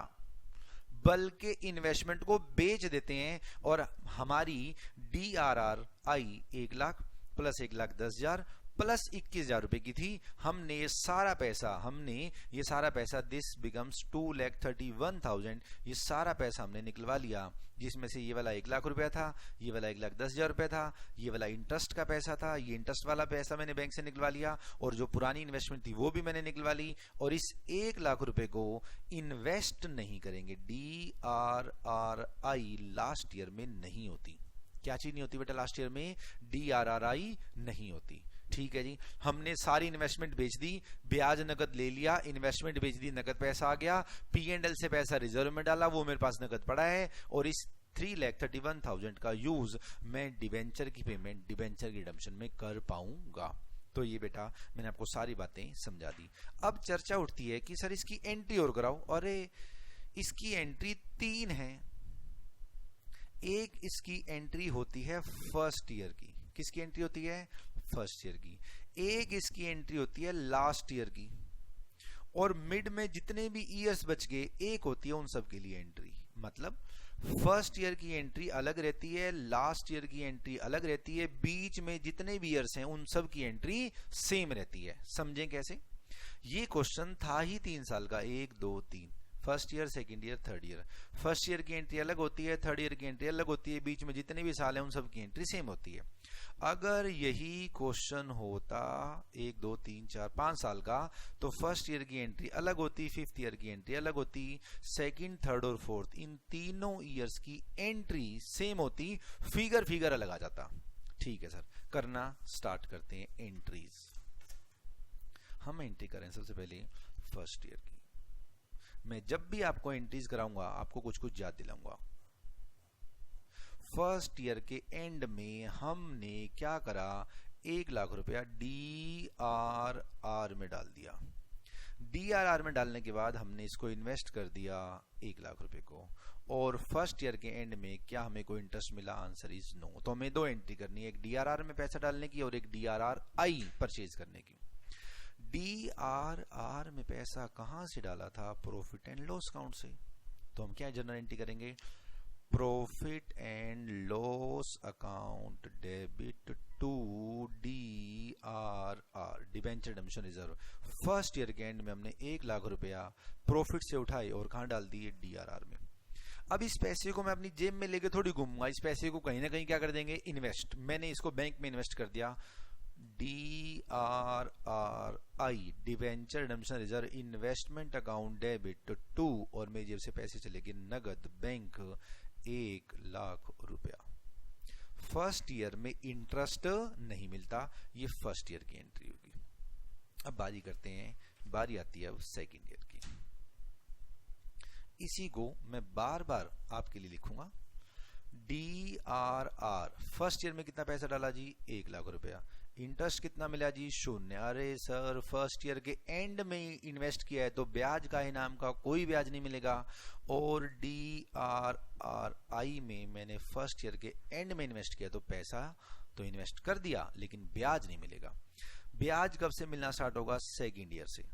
बल्कि इन्वेस्टमेंट को बेच देते हैं, और हमारी DRRI 1 लाख प्लस 1,10,000 प्लस 21,000 रुपए की थी। हमने ये सारा पैसा दिस बिकम्स 2,31,000, ये सारा पैसा हमने निकलवा लिया, जिसमें से ये वाला 1 लाख रुपया था, ये वाला 1,10,000 रुपया था, ये वाला इंटरेस्ट का पैसा था, ये इंटरेस्ट वाला पैसा मैंने बैंक से निकलवा लिया, और जो पुरानी इन्वेस्टमेंट थी वो भी मैंने निकलवा ली। और इस 1 लाख रुपए को इन्वेस्ट नहीं करेंगे। DRRI लास्ट ईयर में नहीं होती। क्या चीज नहीं होती बेटा? लास्ट ईयर में DRRI नहीं होती। ठीक है जी, हमने सारी इन्वेस्टमेंट बेच दी, ब्याज नकद ले लिया, इन्वेस्टमेंट बेच दी, नकद पैसा आ गया, P&L से पैसा रिजर्व में डाला, वो मेरे पास नकद पड़ा है, और इस 3,31,000 का यूज मैं डिबेंचर की पेमेंट, डिबेंचर की रिडम्पशन में कर पाऊंगा। तो ये बेटा मैंने आपको सारी बातें समझा दी। अब चर्चा उठती है कि सर इसकी एंट्री और कराओ। अरे इसकी एंट्री 3 है। एक इसकी एंट्री होती है फर्स्ट ईयर की। किसकी एंट्री होती है? फर्स्ट ईयर की। एक इसकी एंट्री होती है लास्ट ईयर की, और मिड में जितने भी ईयर्स बच गए एक होती है उन सब के लिए एंट्री। मतलब फर्स्ट ईयर की एंट्री अलग रहती है, लास्ट ईयर की एंट्री अलग रहती है, बीच में जितने भी ईयर्स हैं उन सब की एंट्री सेम रहती है। समझें कैसे? ये क्वेश्चन था ही 3 साल का, 1 2 3। First year, second year, third year. First year की एंट्री अलग होती है, थर्ड ईयर की एंट्री अलग होती है, बीच में जितने भी साल हैं उन सब की एंट्री सेम होती है। अगर यही क्वेश्चन होता 1 2 3 4 5 साल का, तो फर्स्ट ईयर की एंट्री अलग होती, फिफ्थ ईयर की एंट्री अलग होती, सेकंड, थर्ड और फोर्थ इन तीनों ईयर्स की एंट्री सेम होती, फिगर अलग आ जाता। ठीक है सर, करना स्टार्ट करते हैं एंट्रीज। हम एंट्री करें सबसे पहले फर्स्ट ईयर की। मैं जब भी आपको एंट्रीज कराऊंगा आपको कुछ कुछ याद दिलाऊंगा। फर्स्ट ईयर के एंड में हमने क्या करा, 1 लाख रुपया DRR में डाल दिया। DRR में डालने के बाद हमने इसको इन्वेस्ट कर दिया 1 लाख रुपए को, और फर्स्ट ईयर के एंड में क्या हमें कोई इंटरेस्ट मिला, आंसर इज नो। तो हमें दो एंट्री करनी है, एक DRR में पैसा डालने की और एक DRRI परचेज करने की। DRR में पैसा कहां से डाला था, प्रॉफिट एंड लॉस अकाउंट से। तो हम क्या जनरल एंट्री करेंगे, profit and loss account debit to DRR, debenture redemption reserve. First year के एंड में हमने 1 लाख रुपया प्रॉफिट से उठाए और कहां डाल दिए, DRR में। अब इस पैसे को मैं अपनी जेब में लेके थोड़ी घूमूंगा, इस पैसे को कहीं ना कहीं क्या कर देंगे, इन्वेस्ट। मैंने इसको बैंक में इन्वेस्ट कर दिया, DRRI, debenture redemption reserve investment account debit to, और मेरी जेब से पैसे चलेंगे नगद बैंक 1 लाख रुपया। फर्स्ट ईयर में इंटरेस्ट नहीं मिलता, ये फर्स्ट ईयर की एंट्री होगी। अब बारी करते हैं, बारी आती है अब सेकंड ईयर की। इसी को मैं बार बार आपके लिए लिखूंगा। DRR फर्स्ट ईयर में कितना पैसा डाला जी, 1 लाख रुपया। इंटरेस्ट कितना मिला जी, 0। अरे सर फर्स्ट ईयर के एंड में इन्वेस्ट किया है तो ब्याज का इनाम का कोई ब्याज नहीं मिलेगा। और DRRI में मैंने फर्स्ट ईयर के एंड में इन्वेस्ट किया तो पैसा तो इन्वेस्ट कर दिया लेकिन ब्याज नहीं मिलेगा। ब्याज कब से मिलना स्टार्ट होगा, सेकंड ईयर से।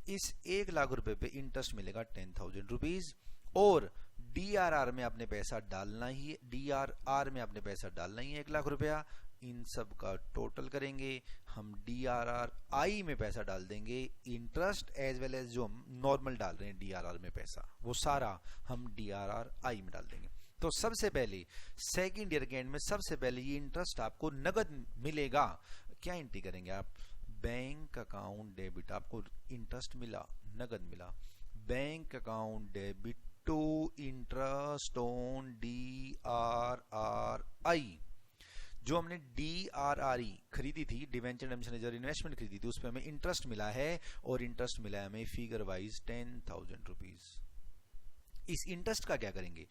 इस 1 लाख रुपए पे इंटरेस्ट मिलेगा 10,000 रुपीज, और DRR में आपने पैसा डालना ही है, DRR में आपने पैसा डालना ही है 1 लाख रुपया। इन सब का टोटल करेंगे, हम DRRI में पैसा डाल देंगे, इंटरेस्ट एज वेल एज जो हम नॉर्मल डाल रहे हैं DRR में पैसा, वो सारा हम DRRI में डाल देंगे। तो सबसे पहले सेकंड ईयर के एंड में सबसे पहले ये इंटरेस्ट आपको नगद मिलेगा। क्या एंट्री करेंगे आप, बैंक अकाउंट डेबिट, आपको इंटरेस्ट मिला, नगद मिला, bank account debit to interest on DRRI। जो हमने DRRI खरीदी थी, डिवेंचर रिडेम्पशन रिजर्व इन्वेस्टमेंट खरीदी थी, उस पर हमें इंटरेस्ट मिला है, और इंटरेस्ट मिला है हमें फिगर वाइज 10,000 रुपीज। इस इंटरेस्ट का क्या करेंगे,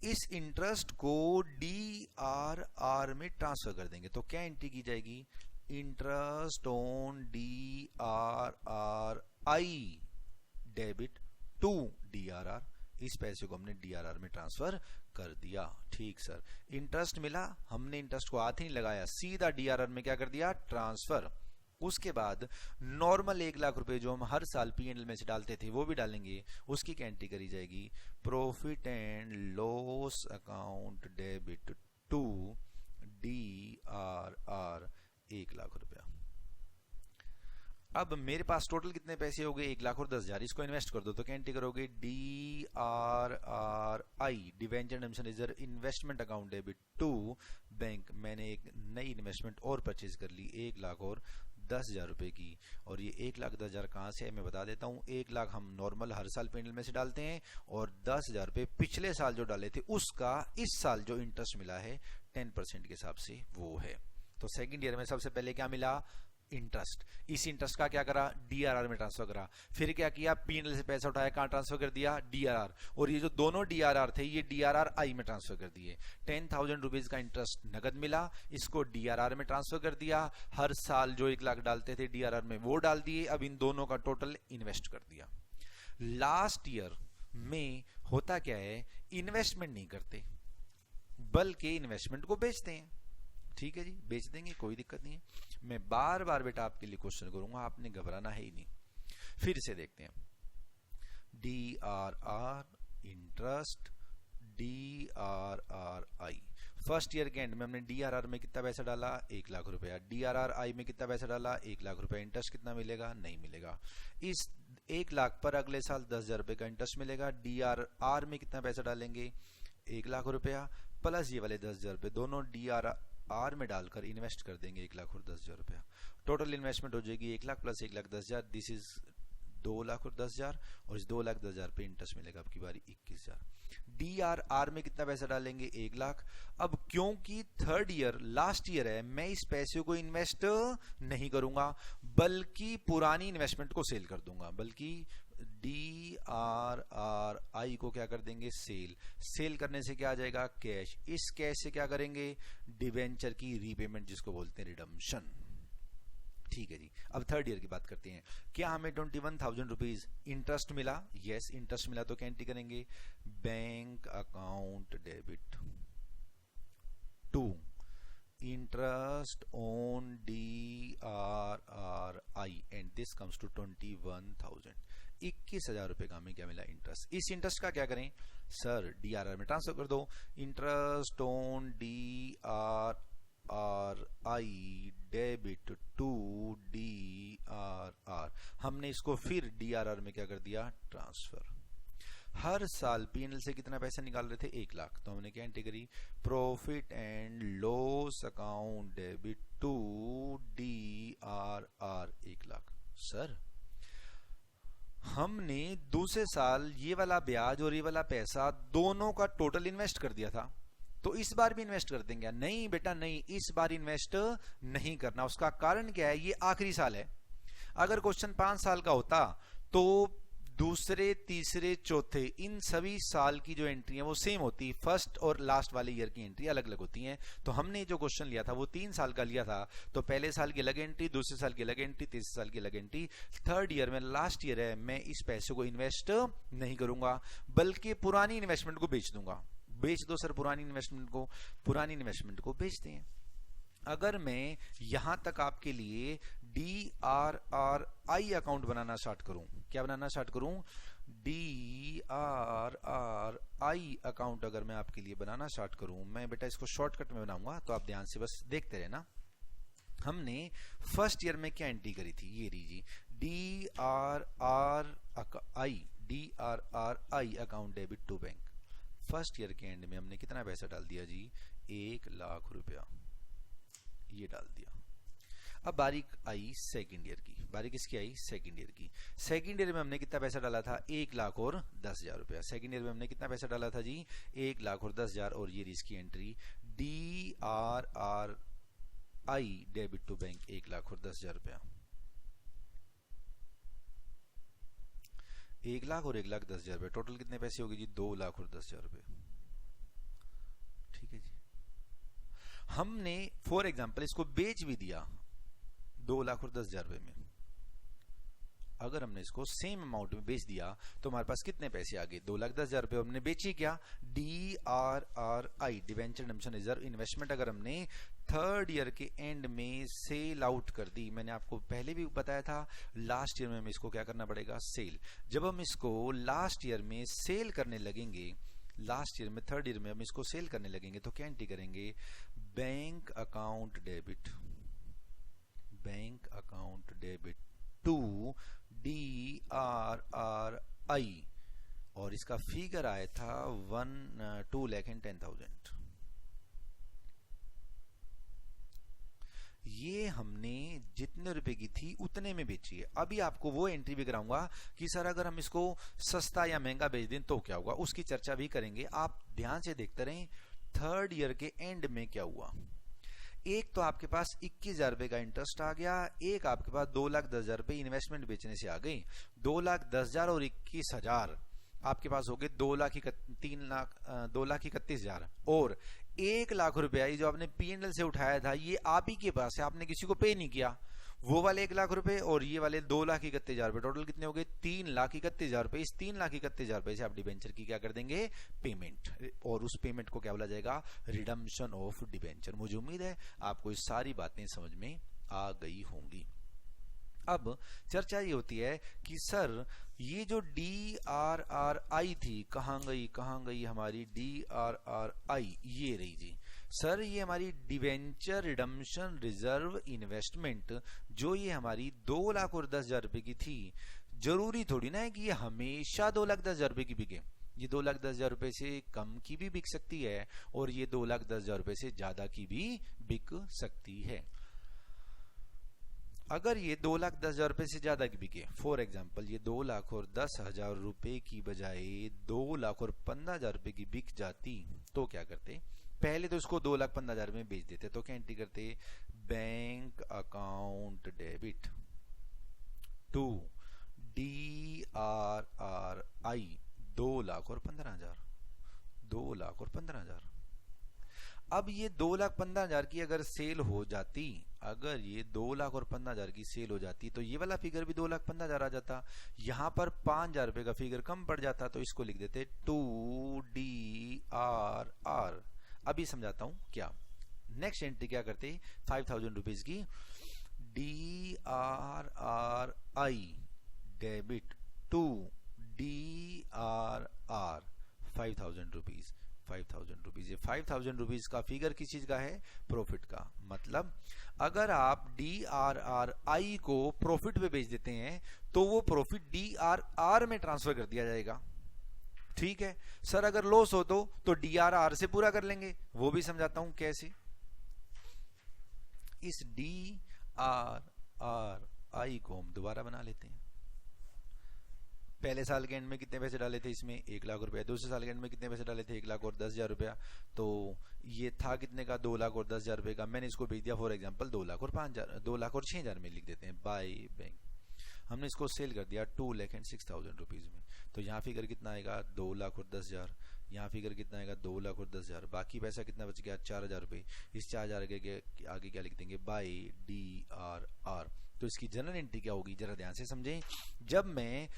इस इंटरेस्ट को DRR में ट्रांसफर कर देंगे। तो क्या एंट्री की जाएगी, interest on DRRI debit to DRR। इस पैसे को हमने DRR में ट्रांसफर कर दिया। ठीक सर, इंटरेस्ट मिला, हमने इंटरेस्ट को हाथ ही नहीं लगाया, सीधा DRR में क्या कर दिया, ट्रांसफर। उसके बाद नॉर्मल 1 लाख रुपए जो हम हर साल P&L में से डालते थे वो भी डालेंगे। उसकी क्या एंट्री करी जाएगी, profit and loss account debit to DRR 1 lakh रुपया। अब मेरे पास टोटल कितने पैसे हो गए, 1 लाख और 10,000, इसको इन्वेस्ट कर दो। तो क्या एंट्री करोगे, DRRI debenture redemption reserve investment account debit to bank. मैंने एक नई इन्वेस्टमेंट और परचेज कर ली 1 लाख और 10,000 रुपए की। और ये 1 लाख 10,000 कहां से है मैं बता देता हूं। 1 लाख हम नॉर्मल हर साल P&L में से डालते हैं, और 10,000 रुपए पिछले साल जो डाले थे उसका इस साल जो इंटरेस्ट मिला है 10% के हिसाब से वो है। तो सेकंड ईयर में सबसे पहले क्या मिला, इंटरेस्ट। इस इंटरेस्ट का क्या करा, DRR में ट्रांसफर करा। फिर क्या किया, P&L से पैसा उठाया, कहां ट्रांसफर कर दिया, DRR। और ये जो दोनों DRR थे ये DRRI में ट्रांसफर कर दिए। 10,000 रुपीज का इंटरेस्ट नगद मिला, इसको DRR में ट्रांसफर कर दिया। हर साल जो 1 लाख डालते थे DRR में वो डाल दिए। अब इन दोनों का टोटल इन्वेस्ट कर दिया। लास्ट ईयर में होता क्या है, इन्वेस्टमेंट नहीं करते बल्कि इन्वेस्टमेंट को बेचते हैं। ठीक है जी, बेच देंगे, कोई दिक्कत नहीं है। मैं बार बार बेटा आपके लिए क्वेश्चन करूंगा, आपने घबराना है ही नहीं। फिर से देखते हैं, DRR interest, DRRI first year के एंड में हमने DRR में कितना पैसा डाला, 1 लाख रुपया। DRRI में कितना पैसा डाला, 1 लाख रुपया। इंटरेस्ट कितना मिलेगा, नहीं मिलेगा। इस 1 लाख पर अगले साल 10,000 रुपये का इंटरेस्ट मिलेगा। DRR में कितना पैसा डालेंगे, 1 लाख रुपया प्लस ये वाले 10,000 रुपये, दोनों DRR में डालकर इन्वेस्ट कर देंगे 1 लाख और 10,000 रुपया। टोटल इन्वेस्टमेंट हो जाएगी 1 lakh plus 1 lakh 10,000, this is 2 lakh और 10,000, और इस 2 लाख 10,000 पे इंटरेस्ट मिलेगा आपकी बारी 21,000। DRR में कितना पैसा डालेंगे, 1 लाख। अब क्योंकि थर्ड ईयर लास्ट ईयर है, मैं इस पैसे को इन्वेस्ट नहीं करूंगा बल्कि पुरानी इन्वेस्टमेंट को सेल कर दूंगा, बल्कि DRRI को क्या कर देंगे, सेल करने से क्या आ जाएगा, कैश। इस कैश से क्या करेंगे, डिवेंचर की रीपेमेंट जिसको बोलते हैं रिडम्पशन। ठीक है जी। अब थर्ड ईयर की बात करते हैं। क्या हमें 21,000 रुपीज इंटरेस्ट मिला, यस इंटरेस्ट मिला, तो क्या एंट्री करेंगे, bank account debit to interest on DRRI and this comes to 21,000। 21,000 रुपए का हमें क्या मिला, इंटरेस्ट। इस इंटरेस्ट का क्या करें सर, DRR में ट्रांसफर कर दो। Interest on DRRI debit to DRR, हमने इसको फिर DRR में क्या कर दिया, ट्रांसफर। हर साल P&L से कितना पैसा निकाल रहे थे, 1 लाख, तो हमने क्या एंट्री करी, profit and loss account debit to DRR 1 lakh. Sir हमने दूसरे साल ये वाला ब्याज और ये वाला पैसा दोनों का टोटल इन्वेस्ट कर दिया था, तो इस बार भी इन्वेस्ट कर देंगे। नहीं बेटा नहीं, इस बार इन्वेस्ट नहीं करना। उसका कारण क्या है, ये आखिरी साल है। अगर क्वेश्चन 5 साल का होता तो दूसरे तीसरे चौथे इन सभी साल की जो एंट्री है वो सेम होती, फर्स्ट और लास्ट वाले ईयर की एंट्री अलग अलग होती हैं। तो हमने जो क्वेश्चन लिया था वो 3 साल का लिया था, तो पहले साल की अलग एंट्री, दूसरे साल की अलग एंट्री, तीसरे साल की अलग एंट्री। थर्ड ईयर में लास्ट ईयर है, मैं इस पैसे को इन्वेस्ट नहीं करूंगा बल्कि पुरानी इन्वेस्टमेंट को बेच दूंगा। बेच दो सर पुरानी इन्वेस्टमेंट को बेचते हैं। अगर मैं यहां तक आपके लिए DRRI अकाउंट बनाना स्टार्ट करूं, क्या बनाना स्टार्ट करूं, DRRI अकाउंट अगर मैं आपके लिए बनाना स्टार्ट करूं, मैं बेटा इसको शॉर्टकट में बनाऊंगा तो आप ध्यान से बस देखते रहना। हमने फर्स्ट ईयर में क्या एंट्री करी थी, ये लीजिए DRRI account debit to bank. First year के एंड में हमने कितना पैसा डाल दिया जी, 1 लाख रुपया, ये डाल दिया। अब बारी आई सेकंड ईयर की, बारी किसकी आई, सेकंड ईयर की। सेकंड ईयर में हमने कितना पैसा डाला था, 1 लाख और 10,000 रुपया। सेकंड ईयर में हमने कितना पैसा डाला था जी, 1 लाख और 10,000, और ये इसकी entry DRRI debit to bank 1 lakh और 10,000 रुपया। 1 लाख और 1 लाख 10,000 रुपये, टोटल कितने पैसे हो गए जी, 2 लाख और 10,000 रुपये। ठीक है जी। हमने फॉर एग्जांपल इसको बेच भी दिया 2 लाख और 10,000 रुपये में। अगर हमने इसको सेम अमाउंट में बेच दिया तो हमारे पास कितने पैसे आ गए, 2 लाख 10,000 रुपये। हमने बेची क्या, DRRI debenture redemption reserve investment, अगर हमने थर्ड ईयर के एंड में सेल आउट कर दी, मैंने आपको पहले भी बताया था लास्ट ईयर में हमें इसको क्या करना पड़ेगा, सेल। जब हम इसको लास्ट ईयर में सेल करने लगेंगे, लास्ट ईयर में थर्ड ईयर में हम इसको सेल करने लगेंगे तो क्या एंट्री करेंगे, bank account debit to DRRI, और इसका फिगर आया था 2,10,000। ये हमने जितने रुपए की थी उतने में बेची है। अभी आपको वो एंट्री भी कराऊंगा कि सर अगर हम इसको सस्ता या महंगा बेच दें तो क्या होगा, उसकी चर्चा भी करेंगे। आप ध्यान से देखते रहें थर्ड ईयर के एंड में क्या हुआ। एक तो आपके पास 21,000 रुपए का इंटरेस्ट आ गया, एक आपके पास 2,10,000 रुपए इन्वेस्टमेंट बेचने से आ गई। 2,10,000 और 21,000 आपके पास हो गए 2,31,000, और 1 लाख रुपया जो आपने P&L से उठाया था ये आप ही के पास है, आपने किसी को पे नहीं किया। वो वाले 1 लाख रुपए और ये वाले 2,31,000 रुपए, टोटल कितने हो गए, 3,31,000 रुपए। इस 3,31,000 रुपए से आप डिबेंचर की क्या कर देंगे, पेमेंट, और उस पेमेंट को क्या बोला जाएगा, रिडम्पशन ऑफ डिबेंचर। मुझे उम्मीद है आपको ये सारी बातें समझ में आ गई होंगी। अब चर्चा ये होती है कि सर ये जो DRRI थी कहां गई हमारी DRRI, ये रही जी। सर ये हमारी डिवेंचर रिडम्पशन रिजर्व इन्वेस्टमेंट जो ये हमारी 2 लाख और 10,000 रुपए की थी, जरूरी थोड़ी ना है कि ये हमेशा 2,10,000 रुपए की बिके। ये 2,10,000 रुपए से कम की भी बिक सकती है और ये 2,10,000 रुपए से ज्यादा की भी बिक सकती है। अगर ये 2,10,000 रुपए से ज्यादा की बिके, फॉर एग्जाम्पल ये 2,10,000 रुपए की बजाय 2,15,000 रुपए की बिक जाती, तो क्या करते? पहले तो इसको 2,15,000 में बेच देते। तो क्या एंट्री करते? Bank account debit to DRRI 2,15,000, 2,15,000। अब ये 2,15,000 की अगर सेल हो जाती, अगर ये 2,15,000 की सेल हो जाती तो ये वाला फिगर भी 2,15,000 आ जाता। यहां पर 5,000 रुपए का फिगर कम पड़ जाता, तो इसको लिख देते 2DRR। अभी समझाता हूं क्या। नेक्स्ट एंट्री क्या करते? 5,000 रुपीज की DRRI debit to DRR 5,000 rupees, 5,000 rupees. ये 5,000 रुपीज का फिगर किस चीज का है? प्रॉफिट का। मतलब अगर आप DRRI को प्रॉफिट पे बेच देते हैं तो वो प्रॉफिट DRR में ट्रांसफर कर दिया जाएगा। ठीक है सर, अगर लॉस हो तो DRR से पूरा कर लेंगे, वो भी समझाता हूं कैसे। इस DRRI को हम दोबारा बना लेते हैं। पहले साल के एंड में कितने पैसे डाले थे इसमें? 1,00,000 रुपया। दूसरे साल के एंड में कितने पैसे डाले थे? 1,00,000 और 10,000 रुपया। तो ये था कितने का? 2,00,000 और 10,000 रुपए का। मैंने इसको भेज दिया फॉर एग्जांपल 2,00,000 और 5,000, 2,00,000 और 6,000 में लिख देते हैं बाय बैंक। हमने इसको सेल कर दिया 2,06,000 रुपीज में। तो यहाँ फिगर कितना आएगा? 2,00,000 और 10,000। यहाँ फिगर कितना आएगा? 2,00,000 और 10,000। बाकी पैसा कितना बच गया? 4,000 रुपए। इस 4,000 के आगे क्या लिख देंगे? By DRR। तो इसकी जनरल एंट्री क्या होगी? जरा ध्यान से समझें। जब मैं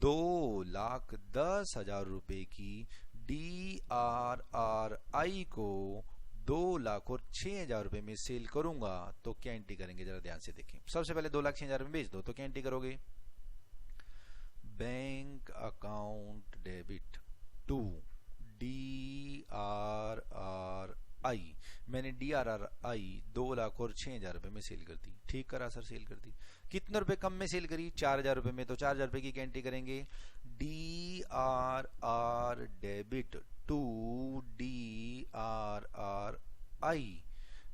2,10,000 रुपए की DRRI को 2,00,000 और 6,000 रुपए में सेल करूंगा तो क्या एंट्री करेंगे? जरा ध्यान से देखें। सबसे पहले 2,06,000 में बेच दो तो क्या एंट्री करोगे? Bank account debit to DRRI। मैंने DRRI 2,00,000 और 6,000 रुपए में सेल कर दी। ठीक करा सर, सेल कर दी। कितने रुपए कम में सेल करी? 4,000 रुपए में। तो 4,000 रुपए की एंट्री करेंगे DRR डेबिट टू DRRI।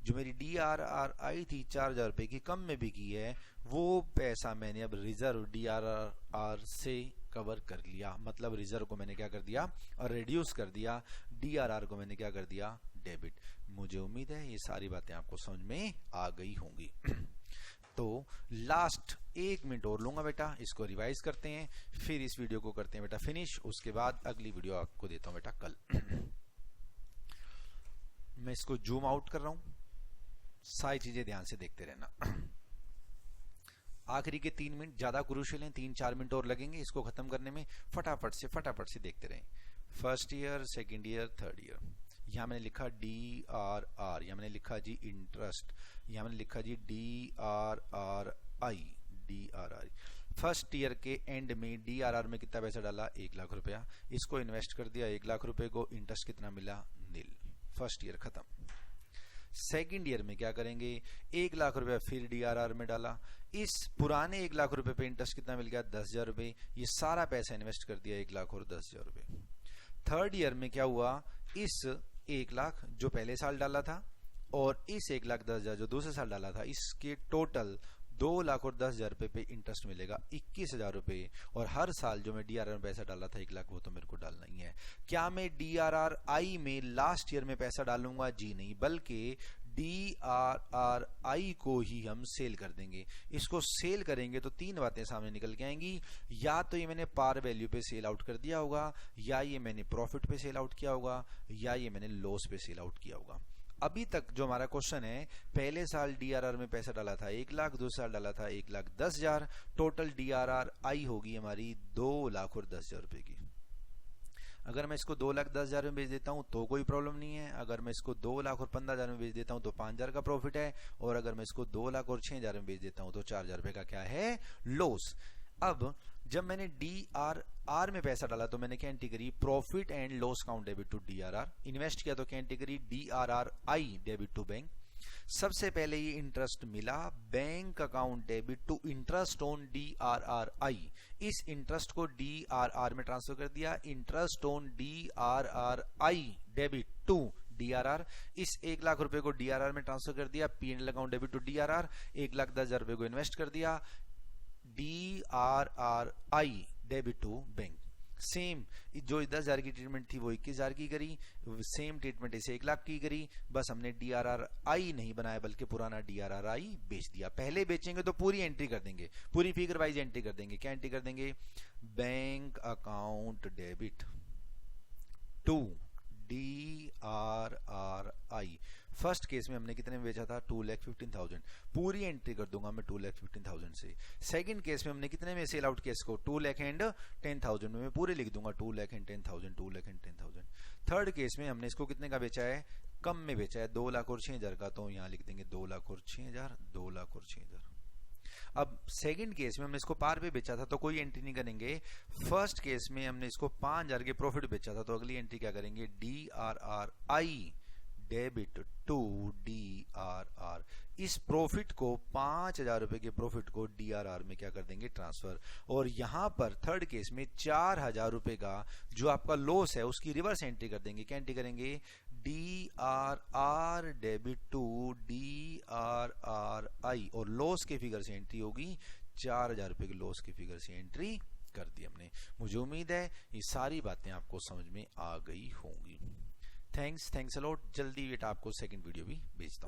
जो मेरी DRRI थी 4,000 रुपए की, कम में बिकी है, वो पैसा मैंने अब रिजर्व DRR से कवर कर लिया। मतलब रिजर्व को मैंने क्या कर दिया? और रिड्यूस कर दिया। DRR को मैंने क्या कर दिया? डेबिट। मुझे उम्मीद है ये सारी बातें आपको समझ में आ गई होंगी। तो लास्ट 1 मिनट और लूंगा बेटा, इसको रिवाइज करते हैं, फिर इस वीडियो को करते हैं बेटा फिनिश। उसके बाद अगली वीडियो आपको देता हूं बेटा कल। मैं इसको जूम आउट कर रहा हूं, सारी चीजें ध्यान से देखते रहना। आखिरी के 3 मिनट ज्यादा क्रूशियल हैं, 3-4 मिनट और लगेंगे इसको खत्म करने में। फटाफट से देखते रहें। First year, second year, third year. यहां मैंने लिखा DRR, यहां मैंने लिखा जी इंटरेस्ट, यहां मैंने लिखा जी DRRI। फर्स्ट ईयर के एंड में DRR में कितना पैसा डाला? 1,00,000 रुपया। इसको इन्वेस्ट कर दिया 1,00,000 रुपए को, इंटरेस्ट कितना मिला? नील। फर्स्ट ईयर खत्म। सेकेंड ईयर में क्या करेंगे? 1,00,000 रुपया फिर DRR में डाला। इस पुराने 1,00,000 रुपए पे इंटरेस्ट कितना मिल गया? 10,000 रुपए। ये सारा पैसा इन्वेस्ट कर दिया 1,00,000 और 10,000 रुपए। थर्ड ईयर में क्या हुआ? इस 1,00,000 जो पहले साल डाला था और इस 1,10,000 जो दूसरे साल डाला था, इसके टोटल 2,00,000 और 10,000 रुपए पे इंटरेस्ट मिलेगा 21,000 रुपए। और हर साल जो मैं DRR में पैसा डाला था 1,00,000, वो तो मेरे को डालना ही है। क्या मैं DRRI में लास्ट ईयर में पैसा डालूंगा? जी नहीं, बल्कि DRRI को ही हम सेल कर देंगे। इसको सेल करेंगे तो 3 बातें सामने निकल के आएंगी। या तो ये मैंने पार वैल्यू पे सेल आउट कर दिया होगा, या ये मैंने प्रॉफिट पे सेल आउट किया होगा, या ये मैंने लॉस पे सेल आउट किया होगा। अभी तक जो हमारा क्वेश्चन है, पहले साल DRR में पैसा डाला था 1,00,000, दूसरे साल डाला था 1,10,000, टोटल DRRI होगी हमारी 2,00,000 और 10,000 रुपए की। अगर मैं इसको 2,10,000 में बेच देता हूं तो कोई प्रॉब्लम नहीं है। अगर मैं इसको 2,00,000 और 15,000 में बेच देता हूं तो 5,000 का प्रॉफिट है। और अगर मैं इसको 2,00,000 और 6,000 में बेच देता हूं तो 4,000 रुपए का क्या है? लॉस। अब जब मैंने DRR में पैसा डाला तो मैंने क्या एंट्री करी, profit and loss account debit to DRR। Invest किया तो क्या एंट्री करी, DRRI डेबिट टू बैंक। सबसे पहले ये इंटरेस्ट मिला, bank account debit to interest on DRRI। इस इंटरेस्ट को DRR में ट्रांसफर कर दिया, interest on DRRI debit to DRR। इस 1 लाख रुपए को DRR में ट्रांसफर कर दिया, P&L account debit to DRR। 1,10,000 रुपए को इन्वेस्ट कर दिया, DRRI debit to bank. Same जो 10,000 की ट्रीटमेंट थी वो 21,000 की करी, सेम ट्रीटमेंट इसे 1 लाख की करी, बस हमने DRRI नहीं बनाया बल्कि पुराना DRRI बेच दिया। पहले बेचेंगे तो पूरी एंट्री कर देंगे, पूरी फिगर वाइज एंट्री कर देंगे। क्या एंट्री कर देंगे, bank account debit to DRRI। First case में हमने कितने में बेचा था, 2,15,000, पूरी एंट्री कर दूंगा मैं 2,15,000 से। सेकंड केस में हमने कितने में सेल आउट केस को, 2,10,000 में मैं पूरे लिख दूंगा, 2,10,000, 2,10,000। थर्ड केस में हमने इसको कितने का बेचा है, कम में बेचा है, 2,06,000 का, तो यहां लिख देंगे 2,06,000, 2,06,000। अब सेकंड केस में हमने इसको पार पे बेचा था तो कोई एंट्री नहीं करेंगे। फर्स्ट केस में हमने इसको 5,000 के प्रॉफिट बेचा था तो अगली एंट्री क्या करेंगे, DRRI डेबिट टू DRR। इस प्रॉफिट को 5,000 रुपए के प्रॉफिट को DRR में क्या कर देंगे, ट्रांसफर। और यहां पर थर्ड केस में 4,000 रुपए का जो आपका लॉस है उसकी रिवर्स एंट्री कर देंगे। क्या एंट्री करेंगे, DRR डेबिट टू DRRI, और लॉस के फिगर से एंट्री होगी, 4,000 रुपए के लॉस की फिगर से एंट्री कर दी हमने। मुझे उम्मीद है ये सारी बातें आपको समझ में आ गई होंगी। Thanks a lot. जल्दी बेटा आपको सेकंड वीडियो भी भेजता हूँ।